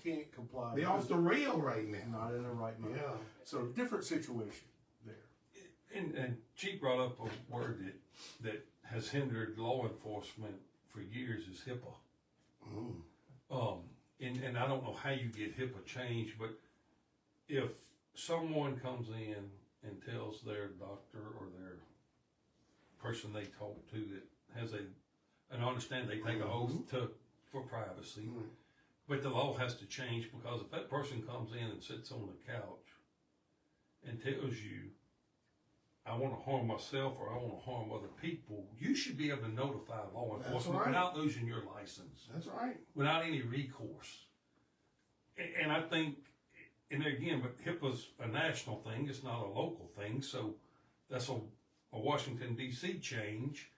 D: can't comply.
A: they're off the rail right now.
D: Not in the right mind.
A: Yeah.
D: So different situation there.
B: And Chief brought up a word that has hindered law enforcement for years is HIPAA. And I don't know how you get HIPAA changed, but if someone comes in and tells their doctor or their person they talk to that has and I understand they take an oath for privacy, but the law has to change, because if that person comes in and sits on the couch and tells you, I want to harm myself or I want to harm other people, you should be able to notify law enforcement
A: right.
B: without losing your license,
A: That's right.
B: without any recourse. And I think, and there again, but HIPAA's a national thing, it's not a local thing, so that's a Washington, D.C. change,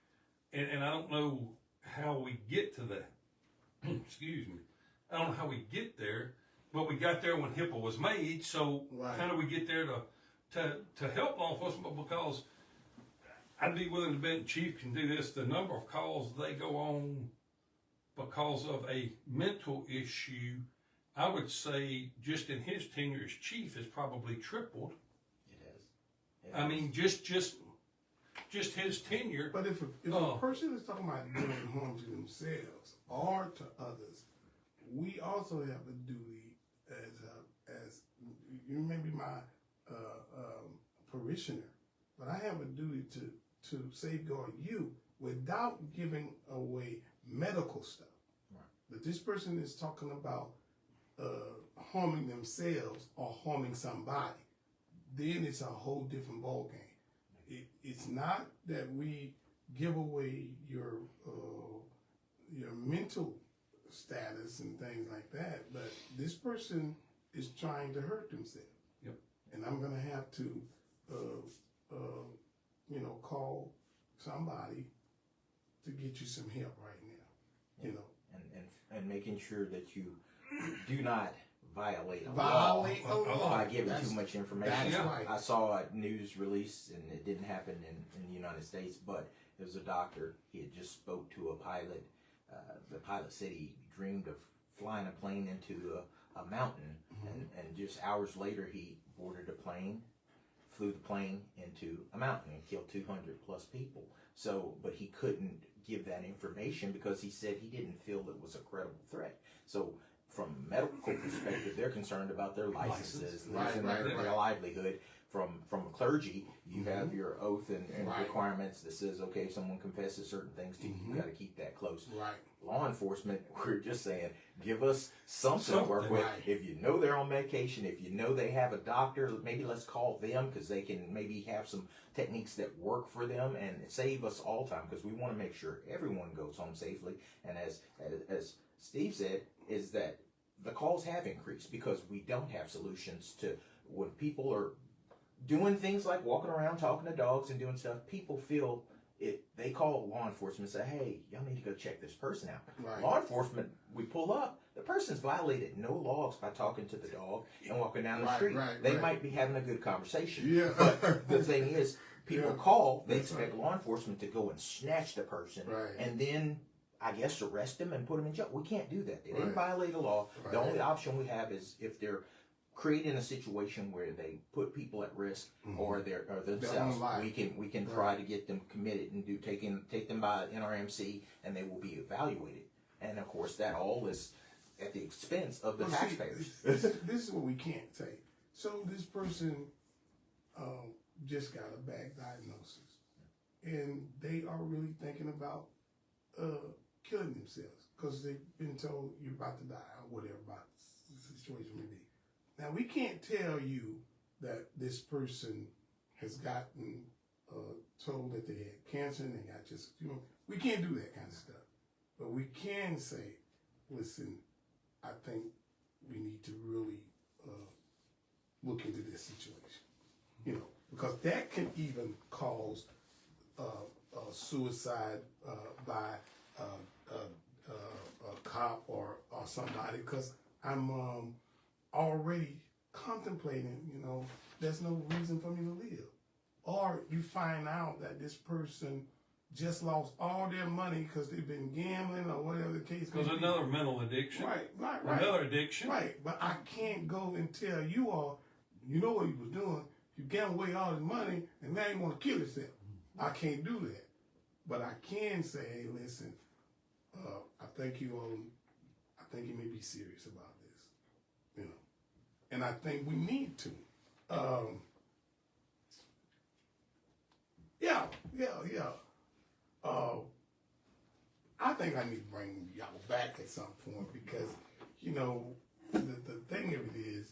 B: and I don't know how we get to that. Excuse me. I don't know how we get there, but we got there when HIPAA was made, so
A: Right.
B: how do we get there to help law enforcement? Because I'd be willing to bet Chief can do this, the number of calls they go on because of a mental issue, I would say just in his tenure as chief has probably tripled.
E: It
B: I mean, just his tenure.
A: But if a person is talking about doing harm to themselves or to others, we also have a duty as you may be my parishioner, but I have a duty to safeguard you without giving away medical stuff.
E: Right.
A: But this person is talking about harming themselves or harming somebody, then it's a whole different ballgame. It's not that we give away your mental status and things like that, but this person is trying to hurt themselves.
B: Yep.
A: And I'm going to have to, call somebody to get you some help right now. You know,
E: and making sure that you do not violate a
A: violate a
E: law
A: law
E: by giving
A: That's-
E: too much information.
A: That's
B: Yeah.
A: right.
E: I saw a news release, and it didn't happen in the United States, but it was a doctor. He had just spoke to a pilot. The pilot said he dreamed of flying a plane into a mountain, and just hours later he boarded a plane, flew the plane into a mountain, and killed 200 plus people. So, but he couldn't give that information because he said he didn't feel it was a credible threat. So, from a medical perspective, they're concerned about their licenses, losing their livelihood. From a clergy, you have your oath and
A: Right.
E: requirements that says, okay, if someone confesses certain things to you, you got to keep that close.
A: Right.
E: Law enforcement, we're just saying, give us something to work with.
A: Right.
E: If you know they're on medication, if you know they have a doctor, maybe let's call them, because they can maybe have some techniques that work for them and save us all time, because we want to make sure everyone goes home safely. And as Steve said, is that the calls have increased because we don't have solutions to when people are doing things like walking around talking to dogs and doing stuff, people feel it. They call law enforcement and say, "Hey, y'all need to go check this person out."
A: Right.
E: Law enforcement, we pull up. The person's violated no laws by talking to the dog and walking down the
A: Right,
E: street.
A: right,
E: They
A: right.
E: might be having a good conversation.
A: Yeah.
E: But the thing is, people
A: Yeah.
E: call, they
A: That's
E: expect
A: right.
E: law enforcement to go and snatch the person
A: Right.
E: and then, I guess, arrest them and put them in jail. We can't do that. They didn't
A: Right.
E: violate a law.
A: Right.
E: The only option we have is if they're creating a situation where they put people at risk or themselves,
A: life.
E: we can try to get them committed and take them by NRMC, and they will be evaluated. And of course, that all is at the expense of the
A: Well, see,
E: taxpayers.
A: this is what we can't say. So this person just got a bad diagnosis, and they are really thinking about killing themselves because they've been told you're about to die or whatever about the situation may be. Now we can't tell you that this person has gotten told that they had cancer and they got just we can't do that kind of stuff. But we can say, listen, I think we need to really look into this situation, because that can even cause suicide by a cop or somebody. Because I'm already contemplating, there's no reason for me to live. Or you find out that this person just lost all their money because they've been gambling or whatever the case may
B: Because
A: be.
B: another mental addiction.
A: Right.
B: Another addiction.
A: Right, but I can't go and tell you all, you know what he was doing. You gambled away all his money, and now you want to kill yourself. I can't do that. But I can say, hey, listen, I think you may be serious about this, and I think we need to. Yeah. I think I need to bring y'all back at some point because, the thing of it is,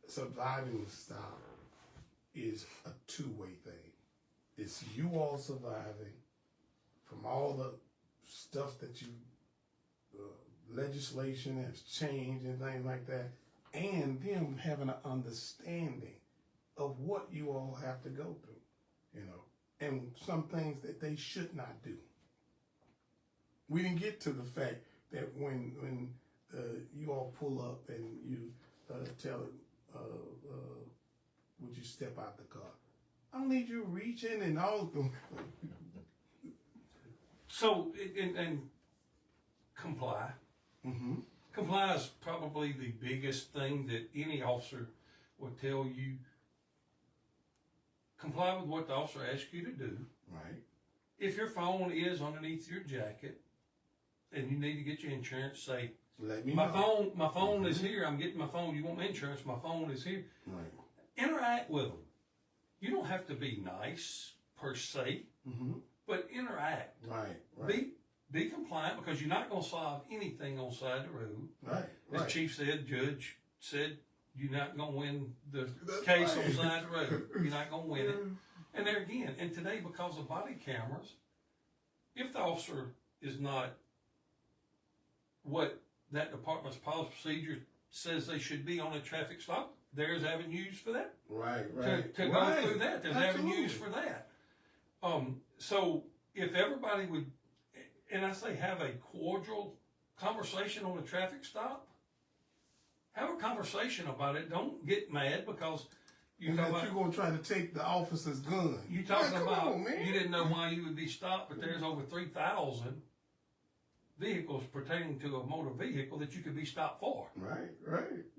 A: surviving the stop is a two-way thing. It's you all surviving from all the stuff that legislation has changed and things like that, and them having an understanding of what you all have to go through, and some things that they should not do. We didn't get to the fact that when you all pull up and you tell it, would you step out the car? I don't need you reaching and all.
B: So, and comply.
A: Mm-hmm.
B: Comply is probably the biggest thing that any officer will tell you. Comply with what the officer asks you to do.
A: Right.
B: If your phone is underneath your jacket and you need to get your insurance, say,
A: Let me
B: my
A: know.
B: phone is here. I'm getting my phone. You want my insurance? My phone is here.
A: Right.
B: Interact with them. You don't have to be nice per se,
A: Mm-hmm.
B: but interact.
A: Right.
B: Be compliant because you're not going to solve anything on the side of the road.
A: Right.
B: As Chief said, Judge said, you're not going to win the
A: That's
B: case
A: right.
B: on the side of the road. You're not going to win it. And there again, and today because of body cameras, if the officer is not what that department's policy procedure says they should be on a traffic stop, there's avenues for that.
A: Right.
B: To go through that, there's avenues for that. So if everybody would, and I say have a cordial conversation on a traffic stop, have a conversation about it. Don't get mad because
A: You're going to try to take the officer's gun.
B: You talking
A: Man, come
B: about
A: on, man.
B: you didn't know why you would be stopped, but there's over 3,000 vehicles pertaining to a motor vehicle that you could be stopped for.
A: Right.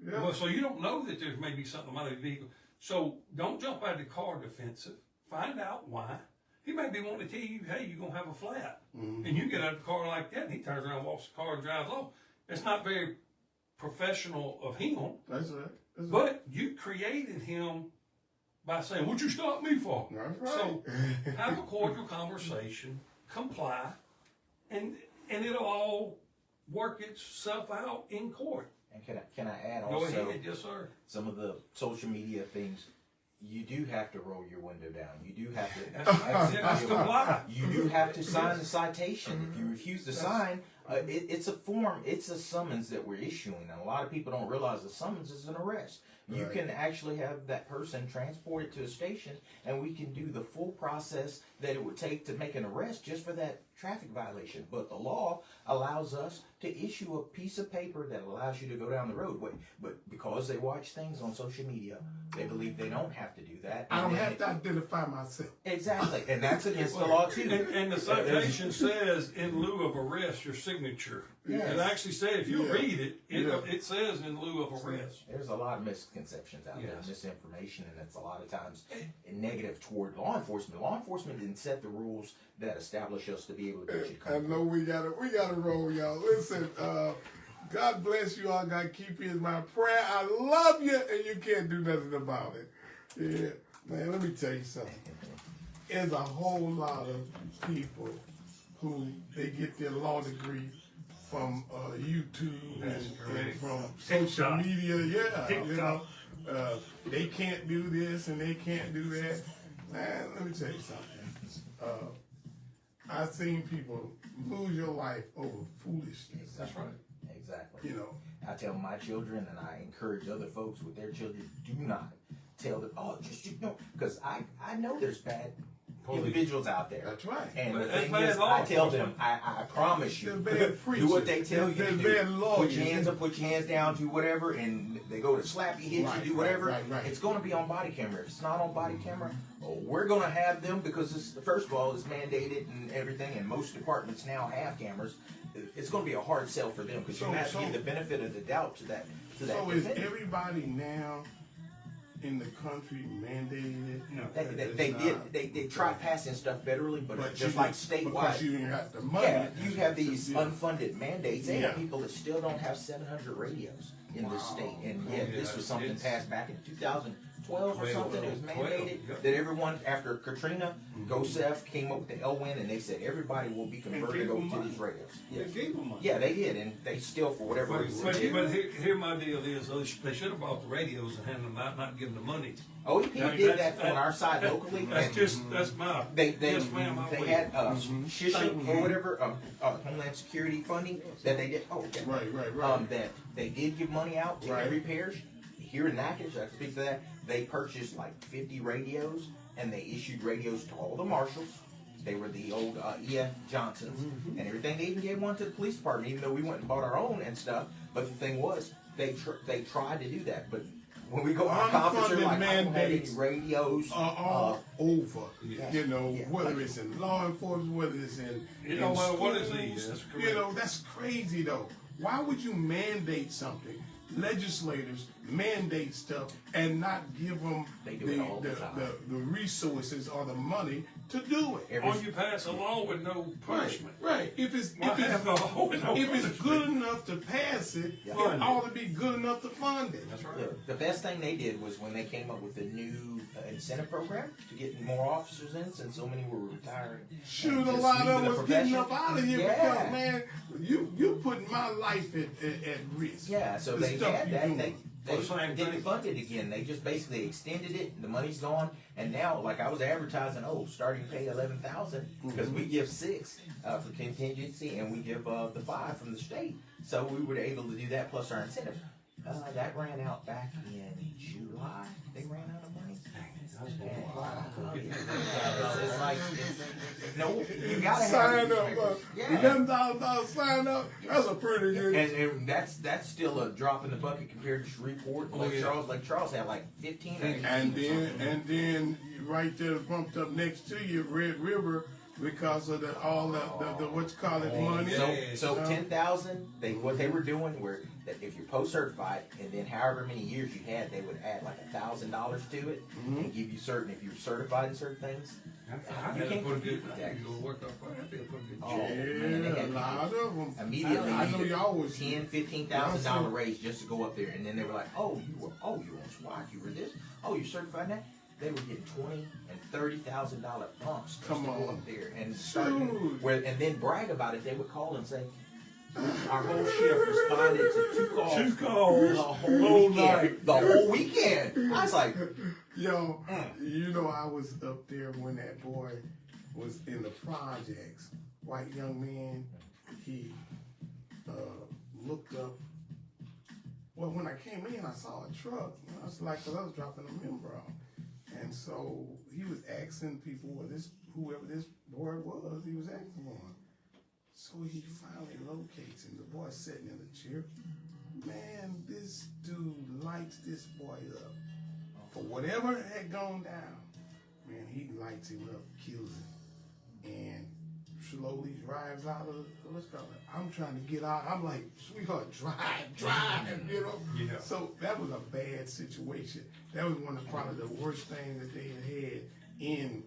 A: Yeah.
B: Well, so you don't know that there's maybe something about a vehicle. So don't jump out of the car defensive. Find out why. He may be wanting to tell you, hey, you're going to have a flat.
A: Mm-hmm.
B: And you get out of the car like that, and he turns around, walks the car, and drives off. It's not very professional of him.
A: That's right.
B: But you created him by saying, what'd you stop me for?
A: That's right.
B: So have a cordial conversation, comply, and it'll all work itself out in court.
E: And can I add
B: Go
E: also
B: ahead, yes sir.
E: some of the social media things? You do have to roll your window down. You do have to.
B: That's comply.
E: You do have to sign the citation. If you refuse to sign, It's a form, it's a summons that we're issuing, and a lot of people don't realize the summons is an arrest. You
A: Right.
E: can actually have that person transported to a station, and we can do the full process that it would take to make an arrest just for that traffic violation. But the law allows us to issue a piece of paper that allows you to go down the road. But because they watch things on social media, they believe they don't have to do that.
A: I don't
E: And
A: have to identify myself.
E: Exactly, and that's against the law too.
B: And the citation says, in lieu of arrest, your signature.
E: Yes.
B: It actually says, if you
A: Yeah.
B: read it,
A: Yeah.
B: it says in lieu of arrest.
E: There's a lot of misconceptions out there,
B: Yes.
E: misinformation, and it's a lot of times negative toward law enforcement. Law enforcement didn't set the rules that establish us to be able to get you to
A: I
E: come.
A: know we gotta roll, y'all. Listen, God bless you all. God keep you is my prayer. I love you, and you can't do nothing about it. Yeah, man. Let me tell you something. There's a whole lot of people who they get their law degree from YouTube and from social
B: TikTok.
A: media. Yeah, you know,
B: TikTok.
A: they can't do this and they can't do that. Man, let me tell you something. I've seen people lose your life over foolishness.
B: That's right.
E: Exactly.
A: You know,
E: I tell my children, and I encourage other folks with their children, do not tell them, oh, just, you know, because I know there's bad individuals out there.
A: that's right.
E: And the
B: That's
E: thing
B: bad
E: is,
B: law
E: I tell them,
B: enforcement.
E: I promise you,
A: They're bad
E: do what they
A: preachers.
E: tell you to
A: They're
E: do.
A: bad lawyers.
E: Put your hands up, put your hands down, do whatever, and they go to slap you, hit
A: Right,
E: you, do whatever.
A: right.
E: It's going to be on body camera. If it's not on body camera, we're going to have them because it's, first of all, it's mandated and everything, and most departments now have cameras. It's going to be a hard sell for them because you have to give the benefit of the doubt to that.
A: So is
E: defendant.
A: everybody now in the country mandated it?
B: No.
E: They tried passing stuff federally, but,
A: But
E: just
A: you-
E: like
A: because
E: statewide.
A: you didn't have the money.
E: Yeah, you have these
A: Yeah.
E: unfunded mandates. They
A: Yeah.
E: have people that still don't have 700 radios in this state, and yet this was something
B: it's-
E: passed back in 2012 or something. It was
B: 12,
E: mandated
B: yeah.
E: that everyone after Katrina, GOSEF came up with the LWIN, and they said everybody will be converted
A: gave
E: over
A: them
E: to
A: money.
E: these radios.
A: They gave them money.
E: Yeah, they did, and they still, for whatever
B: But,
E: reason,
B: but here my deal is, they should have bought the radios and handed them out, not given the money.
E: OEP
B: I mean,
E: did
B: that's-
E: that on our side locally.
B: That's
E: and
B: just, that's my,
E: They
B: yes ma'am, I
E: they
B: will.
E: had SHISH or whatever Homeland Security funding that they did. Oh, okay.
A: Right.
E: That they did give money out to
A: Right.
E: repairs. Here in Natchitoches, I can speak to that. They purchased like 50 radios, and they issued radios to all the marshals. They were the old E.F. Johnsons and everything. They even gave one to the police department, even though we went and bought our own and stuff. But the thing was, they tried to do that, but when we go to our conference, they're like, I don't have any
A: mandates
E: radios.
A: Are all over.
B: Yeah.
A: You know,
E: Yeah.
A: whether it's in law enforcement, whether it's in
B: It don't matter what it
A: schools,
B: is, that's correct.
A: you know, that's crazy though. Why would you mandate something? Legislators mandate stuff and not give them
E: They do it all the time.
A: the resources or the money to do it.
B: Or you pass a law with no punishment.
A: Right. If it's
B: Why have a law with no
A: if it's
B: punishment?
A: good enough to pass it,
E: Yeah.
A: it
B: Fund it.
A: ought to be good enough to fund it.
B: That's right.
E: The best thing they did was when they came up with the new incentive program to get more officers in, since so many were retiring.
A: Shoot,
E: and
A: a
E: just
A: lot of
E: leaving
A: them
E: the
A: was getting
E: profession.
A: up out of here
E: Yeah.
A: because, man, you putting my life at risk.
E: Yeah, so
A: The
E: they
A: stuff
E: had
A: you
E: that.
A: doing.
E: They
B: Well, same
E: didn't
B: thing.
E: fund it again. They just basically extended it. The money's gone, and now, like I was advertising, starting pay 11,000 because we give 6 for contingency, and we give the 5 from the state. So we were able to do that plus our incentive. That ran out back in July. They ran out of money. No, you gotta
A: Sign
E: have
A: up,
E: Yeah.
A: $11,000 sign up. That's a pretty good.
E: And that's still a drop in the bucket compared to Shreveport.
B: Oh,
E: Like
B: yeah.
E: Charles had like 15 or 18
A: And
E: or
A: then
E: something.
A: right there bumped up next to you, Red River, because of the what you call it money.
E: So 10,000. What they were doing were that if you're post certified and then however many years you had, they would add like $1,000 to it and give you certain. If you're certified in certain things,
B: I
E: you
B: had to
E: can't
B: put a
E: compete
B: good,
E: with
B: I
E: that.
B: had to go work up, I had to put a good
E: Oh,
B: job.
E: man, they
A: Yeah,
E: had
A: a lot of them.
E: Immediately,
A: I know y'all was
E: $10,000-$15,000 raise just to go up there, and then they were like, "Oh, you were on SWAT, you were this. Oh, you're certified now." They were getting $20,000 and $30,000 bumps just
A: Come
E: to go
A: on.
E: up there and starting
A: Shoot.
E: and then brag about it. They would call and say, "Our whole shift responded to 2 calls,
B: 2 calls,
E: the whole
B: whole
E: weekend.
B: night."
E: The whole weekend." I was like,
A: Yo, you know I was up there when that boy was in the projects. White young man, he looked up. Well, when I came in, I saw a truck. You know, it's like 'cause I was dropping a member off, and so he was asking people, well, whoever this boy was, he was asking one. So he finally locates him. The boy sitting in the chair. Man, this dude lights this boy up. For whatever had gone down, man, he lights him up, kills him, and slowly drives out of the restaurant. I'm trying to get out. I'm like, sweetheart, drive, you know?
B: Yeah.
A: So that was a bad situation. That was one of probably the worst things that they had in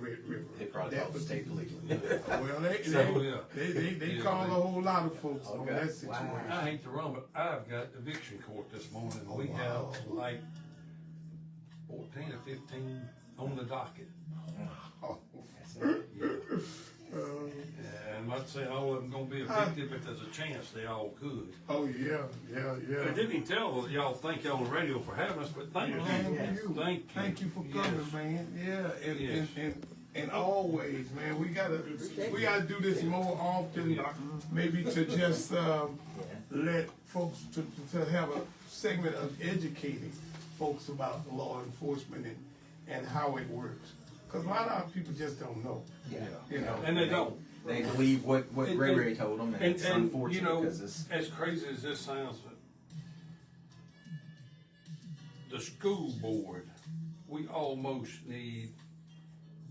A: Red River.
E: They probably
A: That
E: called the
A: was-
E: state police.
A: Well,
B: Yeah.
A: they
B: Yeah,
A: called
B: they-
A: a whole lot of folks on
E: Okay.
A: that
E: Wow.
A: situation.
B: I hate to run, but I've got eviction court this morning.
A: Oh,
B: We
A: wow.
B: have like 14 or 15 on the docket.
A: Oh.
B: Yeah. And I'm not saying all of them gonna be evicted, but there's a chance they all could.
A: Oh yeah.
B: I didn't even tell y'all thank y'all on the radio for having us, but thank you.
A: Thank you for coming,
B: Yes.
A: man. Yeah, and,
B: Yes.
A: and always, man, we gotta do this more often, maybe to just let folks to have a segment of educating folks about law enforcement and how it works. Because a lot of people just don't know.
E: Yeah.
A: You know,
B: And they don't.
E: They believe what
B: And-
E: Ray Ray told them, and it's
B: you
E: unfortunate
B: know,
E: because it's
B: as crazy as this sounds, the school board, we almost need,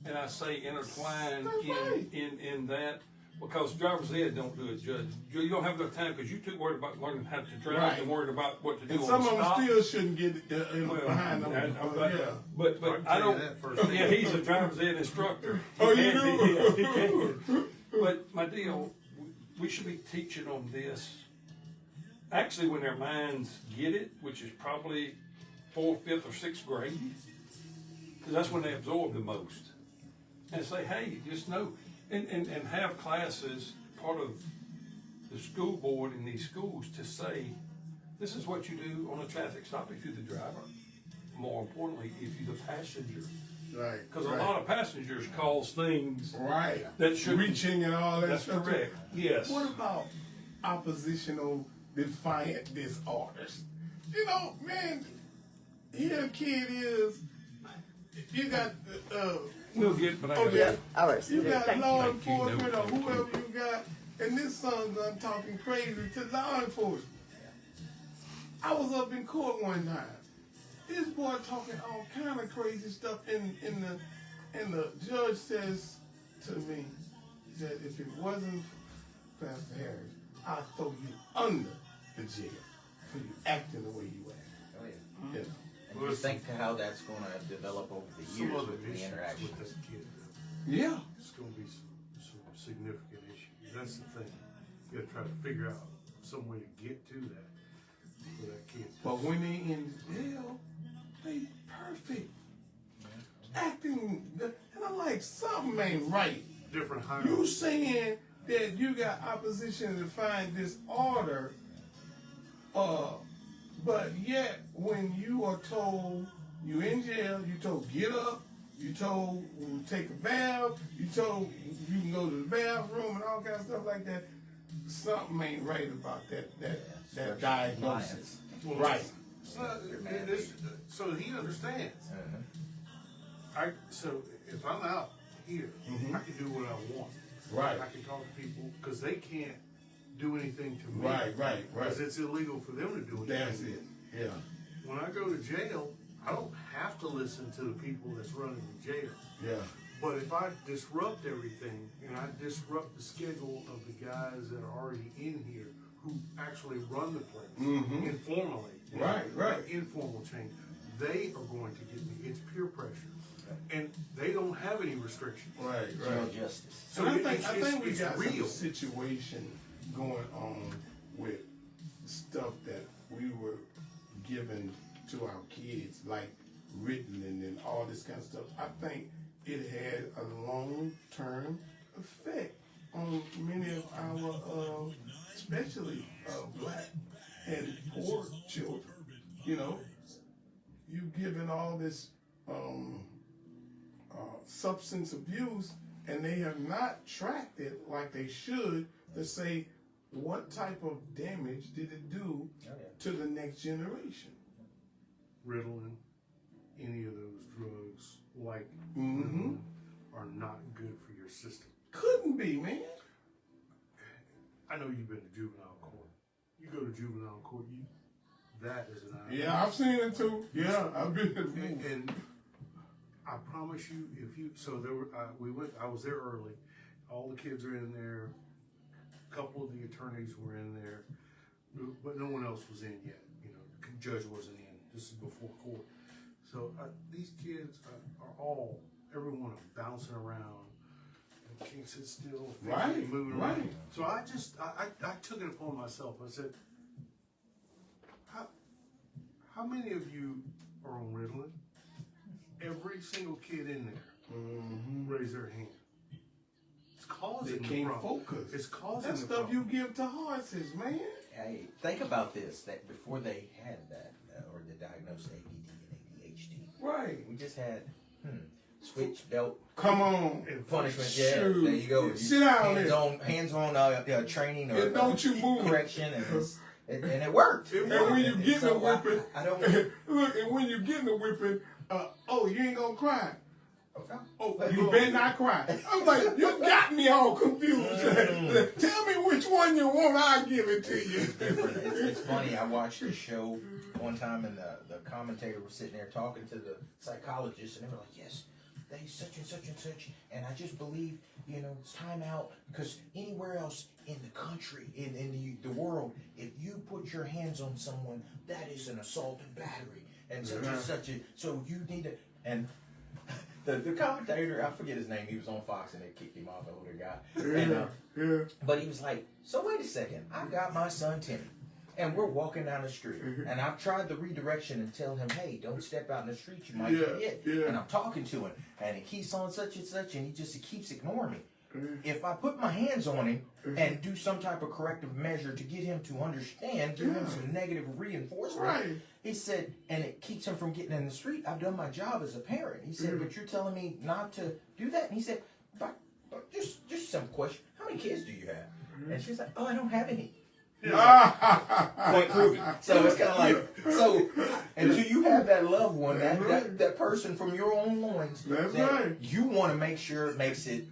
B: and I say intertwined
A: That's right.
B: in that, because driver's ed don't do it, Judge. You don't have enough time because you're too worried about learning how to drive
A: Right.
B: and worried about what to do
A: and
B: on
A: some
B: the
A: of them
B: stop.
A: still shouldn't get
B: Well,
A: behind them. Yeah.
B: But
D: I can
B: I
D: tell you
B: don't.
D: that firsthand.
B: Yeah, he's a driver's ed instructor.
A: Oh, you
B: He can be,
A: do?
B: yeah, he can. But my deal, we should be teaching them this. Actually, when their minds get it, which is probably 4th, 5th, or 6th grade, because that's when they absorb the most. And say, hey, just know, and have classes, part of the school board in these schools to say, this is what you do on a traffic stop if you're the driver. More importantly, if you're the passenger.
A: Right.
B: Because
A: right.
B: a lot of passengers cause things
A: Right.
B: that should be.
A: Reaching and all that
B: That's
A: stuff.
B: correct. Yes.
A: What about oppositional defiant disorders? You know, man, here a kid is, you got,
B: We'll get, but I
A: oh
B: gotta-
A: yeah,
F: All right,
A: you got law
B: Thank you.
A: enforcement or whoever you got, and this son's done talking crazy to law enforcement. I was up in court one time. This boy talking all kind of crazy stuff, and the judge says to me that if it wasn't for Pastor Harris, I'd throw you under the jail for you acting the way you act.
E: oh yeah.
A: You know?
E: And you think how that's going to develop over the
D: Some
E: years
D: other
E: with the
D: issues
E: interactions.
D: with this kid.
A: Yeah.
D: It's going to be some significant issues. That's the thing. You got to try to figure out some way to get to that for that kid.
A: But when they in jail, they perfect. Acting, and I'm like, something ain't right.
D: Different high.
A: You saying that you got opposition to find disorder, but yet when you are told you in jail, you told get up, you told take a bath, you told you can go to the bathroom and all kind of stuff like that. Something ain't right about that diagnosis.
D: Well,
A: Right.
D: So he understands.
E: Uh-huh.
D: So if I'm out here, I can do what I want.
A: Right.
D: I can talk to people because they can't do anything to me.
A: Right.
D: Because it's illegal for them to do anything.
A: That's it. Yeah.
D: When I go to jail, I don't have to listen to the people that's running the jail.
A: Yeah.
D: But if I disrupt everything and I disrupt the schedule of the guys that are already in here who actually run the place informally, you know,
A: Right.
D: informal change, they are going to get me. It's peer pressure, and they don't have any restrictions.
A: Right.
E: Jail justice.
D: So
A: And I think we
D: it's
A: got
D: real.
A: some situation going on with stuff that we were given to our kids, like written and all this kind of stuff. I think it had a long-term effect on many of our, especially black and poor children. You know, you given all this substance abuse, and they have not tracked it like they should to say, what type of damage did it do to the next generation?
D: Ritalin, any of those drugs like
A: Mm-hmm.
D: are not good for your system.
A: Couldn't be, man.
D: I know you've been to juvenile court. You go to juvenile court, that is an eye.
A: Yeah, I've seen it too. Yeah, I've been.
D: And I promise you, there were, I was there early. All the kids are in there. A couple of the attorneys were in there, but no one else was in yet. You know, the judge wasn't in. This is before court. So these kids are every one of them bouncing around. They can't sit still.
A: Right,
D: moving
A: right.
D: around. So I took it upon myself. I said, how many of you are on Ritalin? Every single kid in there raise their hand. It's causing
A: They can't
D: the problem.
A: focus.
D: It's causing
A: That
D: the
A: stuff
D: problem.
A: you give to horses, man.
E: Hey, think about this, that before they had that, or the diagnosed ADD and ADHD,
A: Right.
E: we just had, switch, belt,
A: Come on.
D: And
E: punishment, yeah,
A: Shoot.
E: there you go.
A: Sit down there.
E: Hands-on training or
A: And don't you move.
E: correction, and it worked.
A: And when you get the
E: So
A: whipping,
E: I don't.
A: look, and when you get the whipping, you ain't gonna cry.
E: Okay.
A: Oh, you better not cry. I'm like, you got me all confused. Tell me which one you want, I'll give it to you.
E: Different. It's funny. I watched a show one time, and the commentator was sitting there talking to the psychologist, and they were like, "Yes, they such and such and such," and I just believe, it's time out because anywhere else in the country, in the world, if you put your hands on someone, that is an assault and battery, and such and such. So you need to and. The commentator, I forget his name, he was on Fox and they kicked him off, the older guy. And, But he was like, so wait a second, I've got my son Timmy, and we're walking down the street, and I've tried the redirection and tell him, hey, don't step out in the street, you might get hit.
A: Yeah.
E: And I'm talking to him, and he keeps on such and such, and he keeps ignoring me. If I put my hands on him and do some type of corrective measure to get him to understand, give him some negative reinforcement,
A: Right.
E: he said, and it keeps him from getting in the street, I've done my job as a parent. He said, but you're telling me not to do that? And he said, but just some question. How many kids do you have? And she's like, oh, I don't have any. Point proven. So it's kind of like, until you have that loved one, that person from your own loins,
A: That's
E: that
A: right.
E: you want to make sure it makes it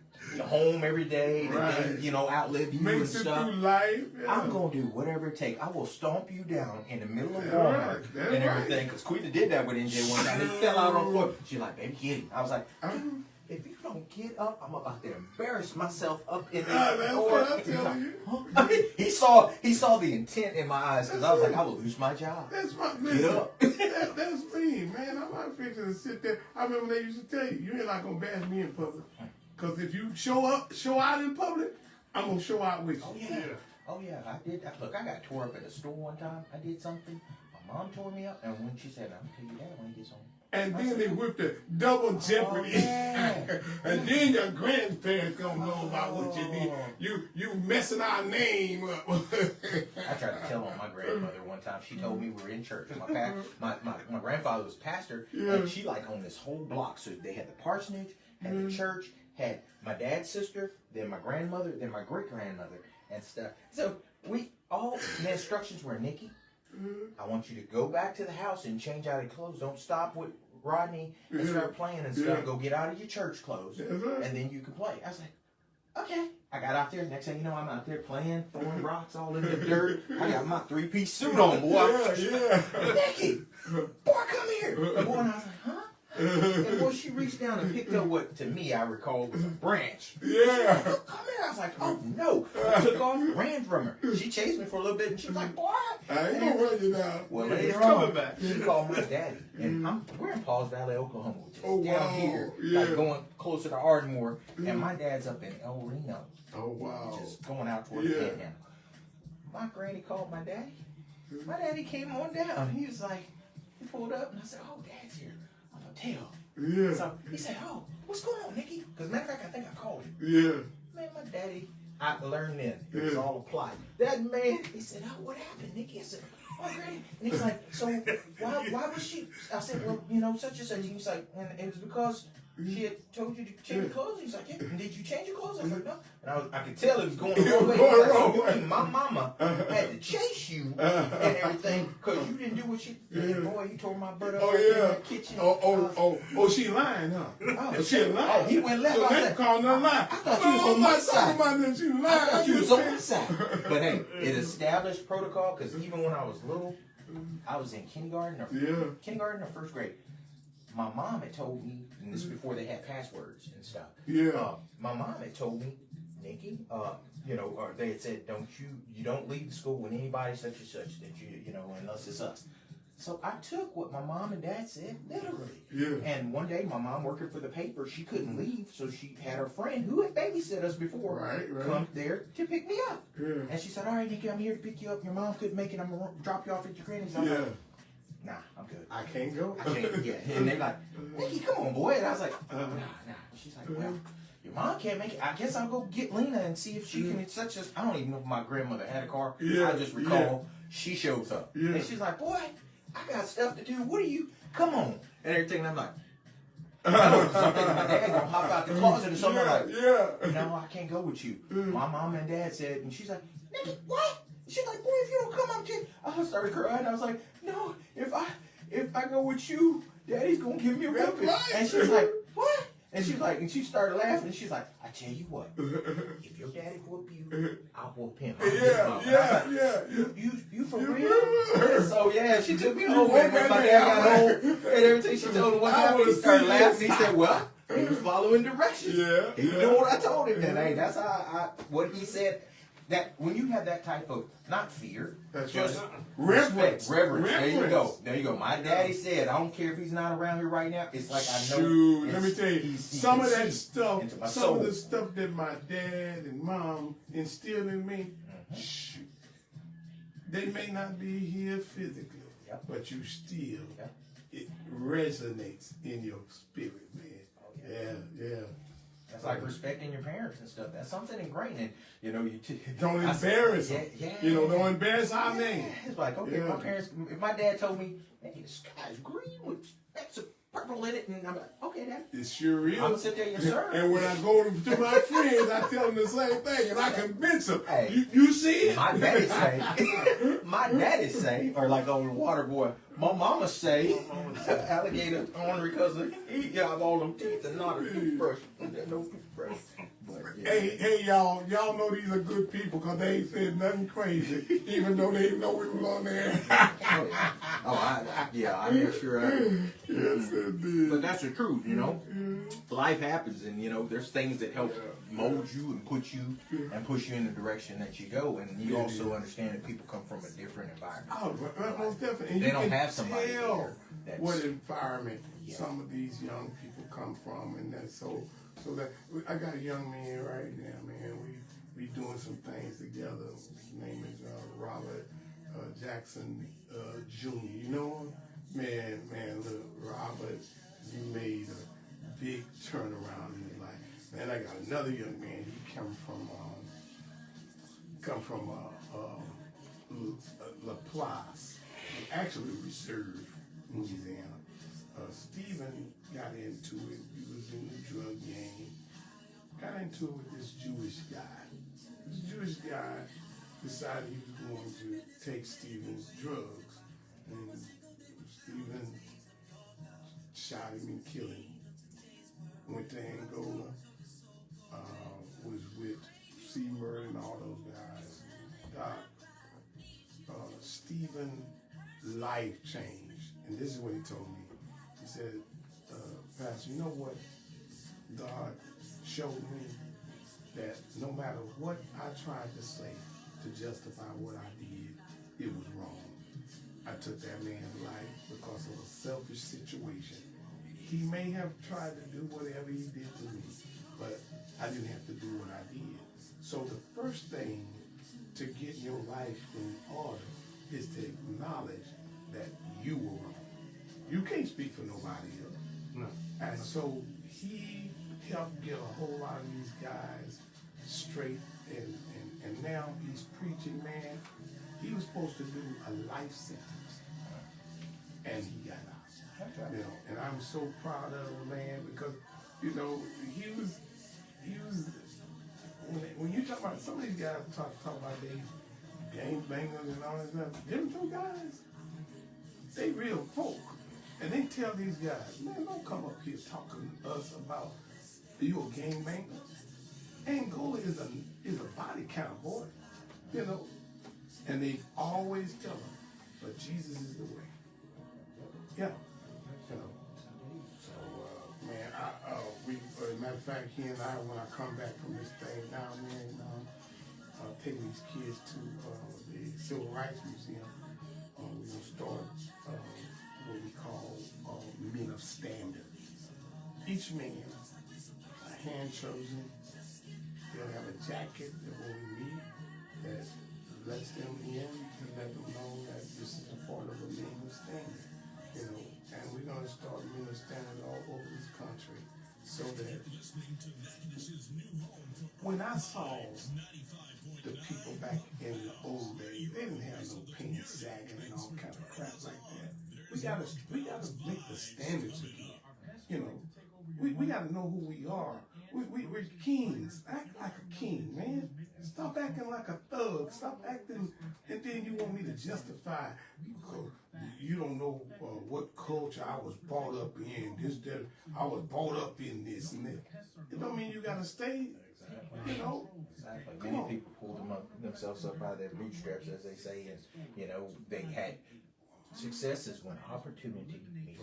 E: home every day,
A: Right.
E: and outlive you and
A: Makes it
E: stuff.
A: through life. Yeah.
E: I'm gonna do whatever it takes. I will stomp you down in the middle of
A: That's
E: Walmart
A: right. That's
E: and
A: right.
E: everything. Because Quita did that with NJ one time. He fell out on the floor. She's like, baby, get him. I was like, if you don't get up, I'm about to embarrass myself up in
A: That's
E: the
A: what I'm telling you.
E: I mean, he saw the intent in my eyes because I was like, I will lose my job.
A: That's my
E: Get
A: listen.
E: up.
A: That's me, man. I'm not fixing to sit there. I remember they used to tell you ain't not gonna bash me in public. Cause if you show out in public, I'm gonna show out with you.
E: Oh yeah. Oh yeah, I did. Look, I got tore up at the store one time. I did something. My mom tore me up, and when she said, "I'm gonna tell you that when he gets home."
A: And then they whipped the double jeopardy.
E: yeah.
A: And then your grandparents gonna know about what you did. You messing our name up.
E: I tried to tell on my grandmother one time. She told me we were in church. My grandfather was pastor, and she owned this whole block. So they had the parsonage, had the church, had my dad's sister, then my grandmother, then my great grandmother, and stuff. So the instructions were, Nikki, I want you to go back to the house and change out of clothes. Don't stop with Rodney and start playing and stuff. Go get out of your church clothes, and then you can play. I was like, okay. I got out there. Next thing you know, I'm out there playing, throwing rocks all in the dirt. I got my 3-piece suit on, boy. Nikki, boy, come here. And boy, and I was like, huh? And boy, she reached down and picked up what, to me, I recall was a branch.
A: Yeah.
E: Come here. I was like, oh no. I took off, ran from her. She chased me for a little bit, and she was like, boy.
A: I ain't gonna run you down.
E: Well, later on, she called my daddy. And we're in Pauls Valley, Oklahoma, which is down here, going closer to Ardmore. And my dad's up in El Reno.
A: Oh, wow.
E: Just going out toward the Panhandle. My granny called my daddy. My daddy came on down. He was like, he pulled up, and I said, oh, Dad's here. I'm going to tell.
A: Yeah.
E: So he said, oh, what's going on, Nikki? Because matter of fact, I think I called him.
A: Yeah.
E: Man, my daddy, I learned then. It was all applied. That man, he said, oh, what happened, Nikki? I said, oh, Granny. And he's like, so why was she? I said, well, such and such. He's like, and it was because she had told you to change your clothes. He's like, yeah. And did you change your clothes? I was like, no. And I could tell it was going the wrong way. He was like, so you in my my mama had to chase you and everything because you didn't do what she did. Boy, you tore my butt up
A: Oh
E: right there in
A: yeah.
E: that kitchen.
A: Oh, she lying, huh?
E: Oh,
A: She lying.
E: Oh, he went left.
A: So
E: I
A: that's
E: said,
A: called her lying.
E: I thought you was on my side.
A: About that she lying.
E: I thought you was on my side. But hey, it established protocol because even when I was little, I was in kindergarten or first grade. My mom had told me, and this is before they had passwords and stuff.
A: Yeah.
E: My mom had told me, Nikki, or they had said, you don't leave the school with anybody such and such that unless it's us. So I took what my mom and dad said literally.
A: Yeah.
E: And one day, my mom working for the paper, she couldn't leave, so she had her friend who had babysit us before come there to pick me up.
A: Yeah.
E: And she said, "All right, Nikki, I'm here to pick you up. Your mom couldn't make it. I'm gonna drop you off at your granny's." I'm like, "Nah, I'm good.
A: I can't go.
E: I can't." Yeah. And they're like, "Nikki, come on, boy." And I was like, "Nah." She's like, "Well, your mom can't make it. I guess I'll go get Lena and see if she can." It's such as I don't even know if my grandmother had a car. I just recall she shows up and she's like, "Boy, I got stuff to do. What are you? Come on." And everything. And I'm like, no, so I'm thinking my dad gonna hop out the closet or something. I'm like, "No, I can't go with you." My mom and dad said, and she's like, "Nikki, what?" She's like, "Boy, if you don't come, I'm kidding." I started crying. I was like, "No, if I go with you, Daddy's gonna give me a whipping." And she's like, "What?" And she's like, and she started laughing. And she's like, "I tell you what, if your daddy whoop you, I'll whoop him." You for real? So yeah, she took me home. And when my dad got home and everything, she told him what happened. He started laughing. He said, "Well, he was following directions. He knew what I told him." And hey, that's how what he said. That when you have that type of not fear, just reverence. There you go. There you go. My daddy said, I don't care if he's not around here right now. It's like I know.
A: Let me tell you, some of that stuff,
E: some
A: of the stuff that my dad and mom instilled in me, shoot, they may not be here physically, but you still, it resonates in your spirit, man. Yeah.
E: That's like respecting your parents and stuff. That's something ingrained in, you
A: don't embarrass them. Don't embarrass our name.
E: It's like, okay, my parents, if my dad told me, "Hey, the sky's green with specks of purple in it," and I'm like, "Okay, Dad."
A: It sure is.
E: I'm going to sit there, "Yes, sir."
A: And when I go to my friends, I tell them the same thing, and I convince them. Hey, you see it?
E: My daddy say, or like on the water boy, my mama say, alligator ornery because he got all them teeth and not a toothbrush. No toothbrush. But, yeah.
A: Hey, y'all know these are good people because they ain't said nothing crazy, even though they didn't know we was on there.
E: I make sure I do.
A: Yes, indeed.
E: But that's the truth, Life happens, and there's things that help mold you and put you and push you in the direction that you go, and you also understand that people come from a different environment.
A: Oh, most definitely. And
E: they don't have somebody
A: tell
E: there
A: what environment some of these young people come from, and that's so that I got a young man right now, man. We doing some things together. His name is Robert Jackson Jr. You know him? Man, look, Robert, he made a big turnaround in his life. Man, I got another young man. He come from LaPlace, actually Reserve, Louisiana. Stephen got into it. He was in the drug game. Got into it with this Jewish guy. This Jewish guy decided he was going to take Stephen's drugs. And Stephen shot him and killed him. Went to Angola. Was with Seymour and all those guys. Stephen's life changed. And this is what he told me. He said, "Pastor, you know what God showed me? That no matter what I tried to say to justify what I did, it was wrong. I took that man's life because of a selfish situation. He may have tried to do whatever he did to me, but I didn't have to do what I did. So the first thing to get your life in order is to acknowledge that you were wrong. You can't speak for nobody else."
D: No.
A: And so he helped get a whole lot of these guys straight, and now he's preaching, man. He was supposed to do a life sentence, and he got out. And I'm so proud of him, man, because he was when you talk about some of these guys talk about gangbangers and all that stuff. Them two guys, they real folk. And they tell these guys, man, don't come up here talking to us about you a gangbanger. Angola is a body count, boy. You know. And they always tell them, but Jesus is the way. Yeah. You know. So, man, matter of fact, he and I, when I come back from this thing now, man, taking these kids to the Civil Rights Museum, we're going to start what we call Men of Standard. Each man, a hand chosen, they'll have a jacket that when we meet, that lets them in to let them know that this is a part of a Men of Standard. You know, and we're going to start Men of Standard all over this country so that when I saw the people back in the old days, they didn't have no pants sagging and all kind of crap like that. We gotta make the standards again. You know, we gotta know who we are. We're kings. Act like a king, man. Stop acting like a thug. Stop acting, and then you want me to justify. You don't know what culture I was brought up in. I was brought up in this and that. It don't mean you gotta stay. You know.
E: Exactly. Many people pulled themselves up by their bootstraps, as they say, and you know they had successes when opportunity meets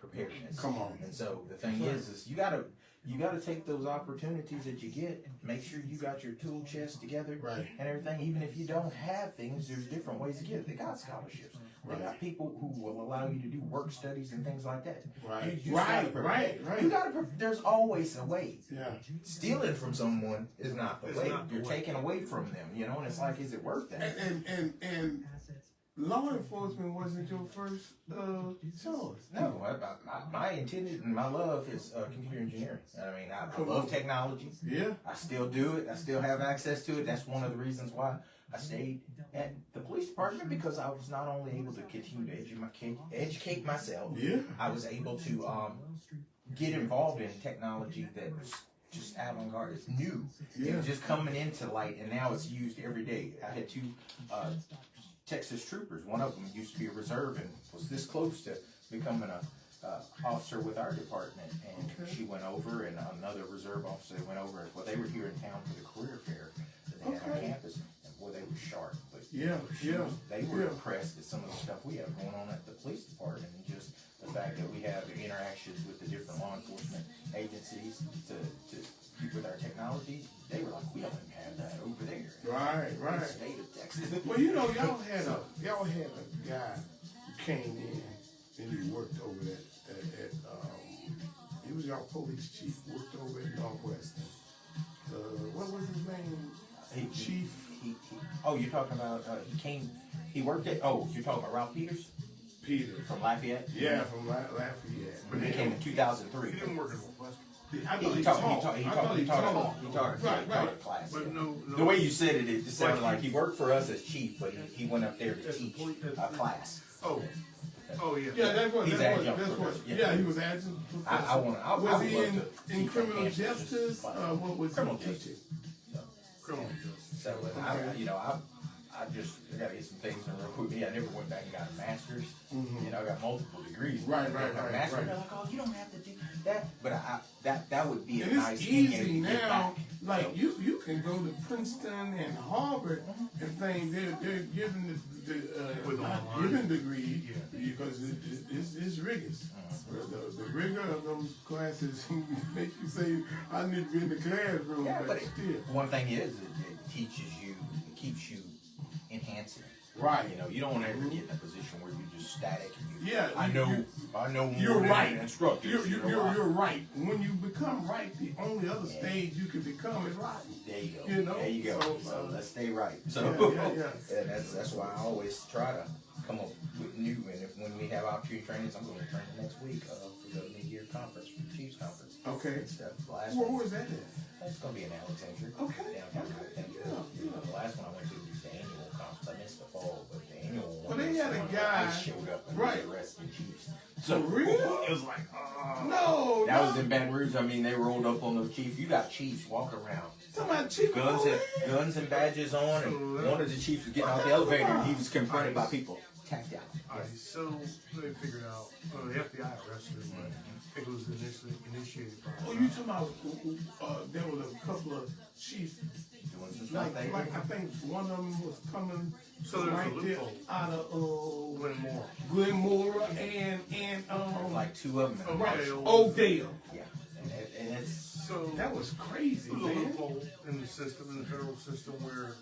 E: preparedness.
A: Come on.
E: And so the thing is you gotta take those opportunities that you get. Make sure you got your tool chest together and everything. Even if you don't have things, there's different ways to get it. They got scholarships. They got people who will allow you to do work studies and things like that.
A: Right.
E: You gotta. There's always a way.
A: Yeah.
E: Stealing from someone is not the way. You're taking away from them, you know, and it's like, is it worth that?
A: And law enforcement wasn't your first choice.
E: No, my intended and my love is computer engineering. I mean, I love technology.
A: Yeah.
E: I still do it. I still have access to it. That's one of the reasons why I stayed at the police department, because I was not only able to continue to educate myself, I was able to get involved in technology that was just avant-garde. It's new. It was just coming into light, and now it's used every day. I had two Texas troopers. One of them used to be a reserve and was this close to becoming a officer with our department, and she went over, and another reserve officer went over. Well, they were here in town for the career fair that they had on campus, and boy, they were sharp. But they were impressed at some of the stuff we have going on at the police department, and just the fact that we have interactions with the different law enforcement agencies to with our technology. They were like, we don't even have that over there.
A: Right.
E: In the state of Texas.
A: Well, you know, y'all had a guy who came in and he worked over at he was y'all police chief, worked over at Northwestern. What was his name? Chief.
E: You're talking about he worked at, you're talking about Ralph Peters?
A: Peters.
E: From Lafayette?
A: Yeah, from Lafayette.
E: But he came in 2003.
D: He didn't work in Northwestern.
A: He taught
E: class.
D: But no.
E: The way you said it sounded like he worked for us as chief, but he went up there to teach a class.
D: Oh yeah.
A: Yeah, that's what.
E: He was adjunct.
A: Was he in criminal justice? What was he teaching?
D: Criminal justice.
E: So I gotta get some things in real quick. I never went back and got a master's.
A: Mm-hmm.
E: You know, I got multiple degrees.
A: Right.
E: They're like, oh, you don't have to do that. But that would be
A: and
E: a nice
A: it's
E: thing
A: easy
E: to get
A: now.
E: back.
A: Like you can go to Princeton and Harvard and things. They're giving giving degree because it's rigorous. The rigor of those classes make you say, I need to be in the classroom.
E: Yeah, but
A: still.
E: One thing is, it teaches you, it keeps you enhancing.
A: Right.
E: You know, you don't want to ever get in a position where you're just static. And I know.
A: You're right.
E: Instructors.
A: You're right. When you become right, the only other stage you can become is right.
E: There you go.
A: You know?
E: There you go. So let's stay right. So and that's why I always try to come up with new. And when we have opportunity trainings, I'm going to train next week for the mid-year conference, for the Chiefs conference.
A: Okay.
E: Where
A: was that at?
E: It's going to be in Alexandria.
A: Okay.
E: Downtown Alexandria.
A: Yeah.
E: The last one I went to was the annual conference. I missed the fall, but the annual one.
A: Well, they had a guy.
E: Showed up and
A: right.
E: arrested Chiefs.
A: So real?
E: It was like,
A: no.
E: That I was in Baton Rouge. I mean, they rolled up on those chiefs. You got chiefs walking around,
A: Somebody cheap.
E: guns and badges on, and one of the chiefs was getting out the elevator, and he was confronted by people. Tapped out.
D: Alright, so they figured out, the FBI arrested him, but I think it was initially initiated by.
A: Oh, you talking about there was a couple of chiefs.
E: Doing some
A: Like
E: stuff.
A: I think one of them was coming
D: So there's a
A: right there
D: loophole.
A: out of
D: Glenmore.
A: Glenmore and
E: Like two of them.
A: right,
D: Oakdale.
A: Oakdale.
E: Yeah, and it's
D: So
A: That was crazy,
D: there was a
A: man.
D: loophole in the system, in the federal system, where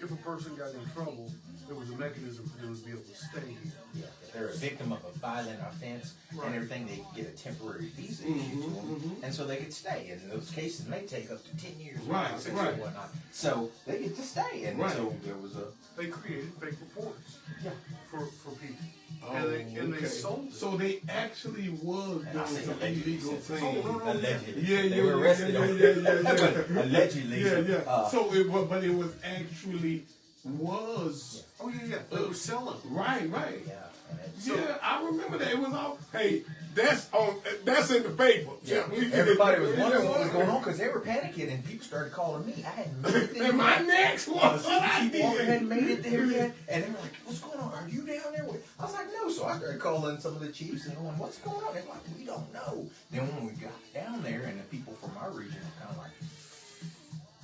D: if a person got in trouble, there was a mechanism for them to be able to stay here.
E: yeah, if they're a victim of a violent offense
D: Right.
E: and everything, they get a temporary visa issued to them, and so they could stay. And those cases may take up to 10 years,
A: Right,
E: or 6
A: right.
E: or whatnot. So they get to stay, and
A: Right.
E: so there was a
D: They created fake reports
E: yeah.
D: for people.
A: Oh,
D: and they
A: okay.
D: sold it.
A: So they actually was
E: And I
A: doing
E: say
A: some
E: allegedly,
A: illegal
E: since-
A: things.
D: Oh, no.
E: Allegedly.
A: Yeah,
E: They were arrested on
A: yeah.
E: allegedly.
A: Yeah, yeah.
E: Uh,
A: So it was, but it was actually was
D: Oh yeah. They were selling.
A: right.
E: yeah. And it's,
A: Yeah, I remember that. It was all. Hey, that's in the paper.
E: yeah.
A: we-
E: Everybody was wondering what was going on because they were panicking and people started calling me. I hadn't made it there
A: And my
E: yet.
A: next one,
E: Chief Walker hadn't made it there yet, and they were like, "What's going on? Are you down there?" I was like, "No." So I started calling some of the chiefs and going, "What's going on?" They're like, "We don't know." Then when we got down there, and the people from our region were kind of like,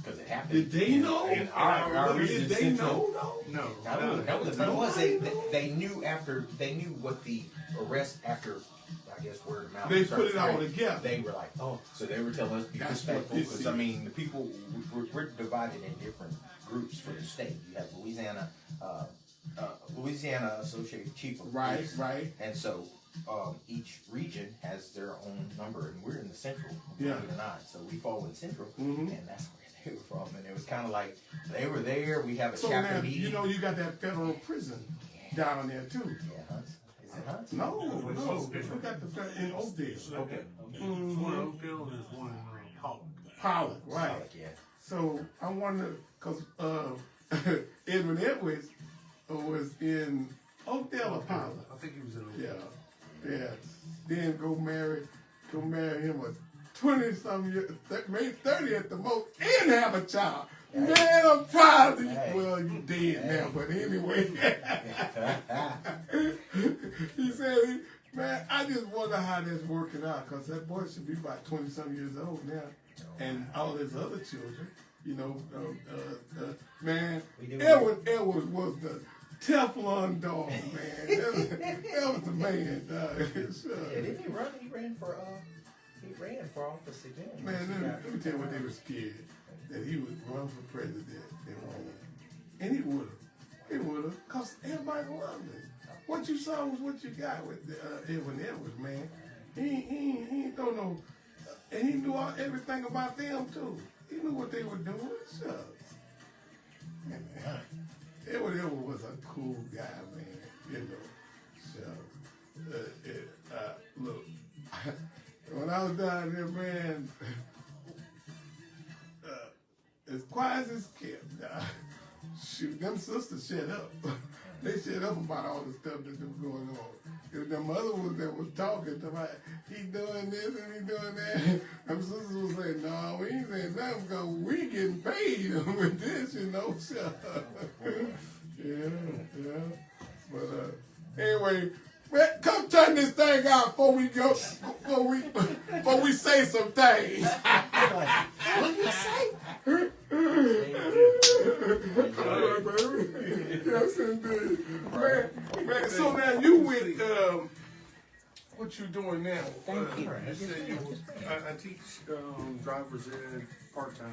E: because it happened.
A: Did they know?
E: In our region,
A: Did they
E: Central-
A: know though?
D: No.
E: No, the thing was they knew what the arrest after, I guess, word of mouth.
A: They
E: started
A: put it all
E: spreading.
A: together.
E: They were like, oh, so they were telling us to be
A: That's what
E: respectful
A: this
E: because
A: is.
E: I mean the people we're divided in different groups for the state. You have Louisiana Associated Chief of
A: Right,
E: Police,
A: right.
E: and so each region has their own number, and we're in the central,
A: Yeah.
E: believe it or not. So we fall in central,
A: Mhm.
E: and that's where they were from. And it was kind of like they were there. We have a
A: So
E: chapter
A: now
E: meeting.
A: you know you got that federal prison down there too.
E: Yeah, Hunts. Is it Hunts?
A: No, we got the in Oakdale.
E: Okay.
D: There's one in Oakdale and there's one in Pollock.
A: Pollock, right?
E: Solid, yeah.
A: So I wonder, cause Edwin Edwards was in Oakdale or Pollock.
D: I think he was in Oakdale.
A: Yeah. Then go marry him a 20-some years, maybe 30 at the most, and have a child. Man, I'm proud of you.
E: Hey.
A: Well, you dead now, but anyway. He said, man, I just wonder how that's working out, because that boy should be about 20-some years old now. And all his other children, you know, man, Edward was the Teflon dog, man. That was the man, dog.
E: Yeah, didn't he run? He ran for office again.
A: Man, let me tell you what they were scared. That he would run for president and win. And he would have. He would have. Because everybody loved him. What you saw was what you got with Edwin Edwards, man. He ain't throw no... and he knew everything about them, too. He knew what they were doing. Shucks. And, Edward Edwards was a cool guy, man. You know. So, look, when I was down there, man, as quiet as kept, shoot, them sisters shut up. They shut up about all the stuff that was going on. If them other ones that was talking about, he doing this and he doing that, them sisters was saying, no, we ain't saying nothing because we getting paid with this, you know. So, yeah. But anyway, man, come turn this thing out before we say some things.
E: What did he say?
A: Yes, indeed. Man, so now you with what you doing now?
E: Thank you.
D: I teach driver's ed part-time.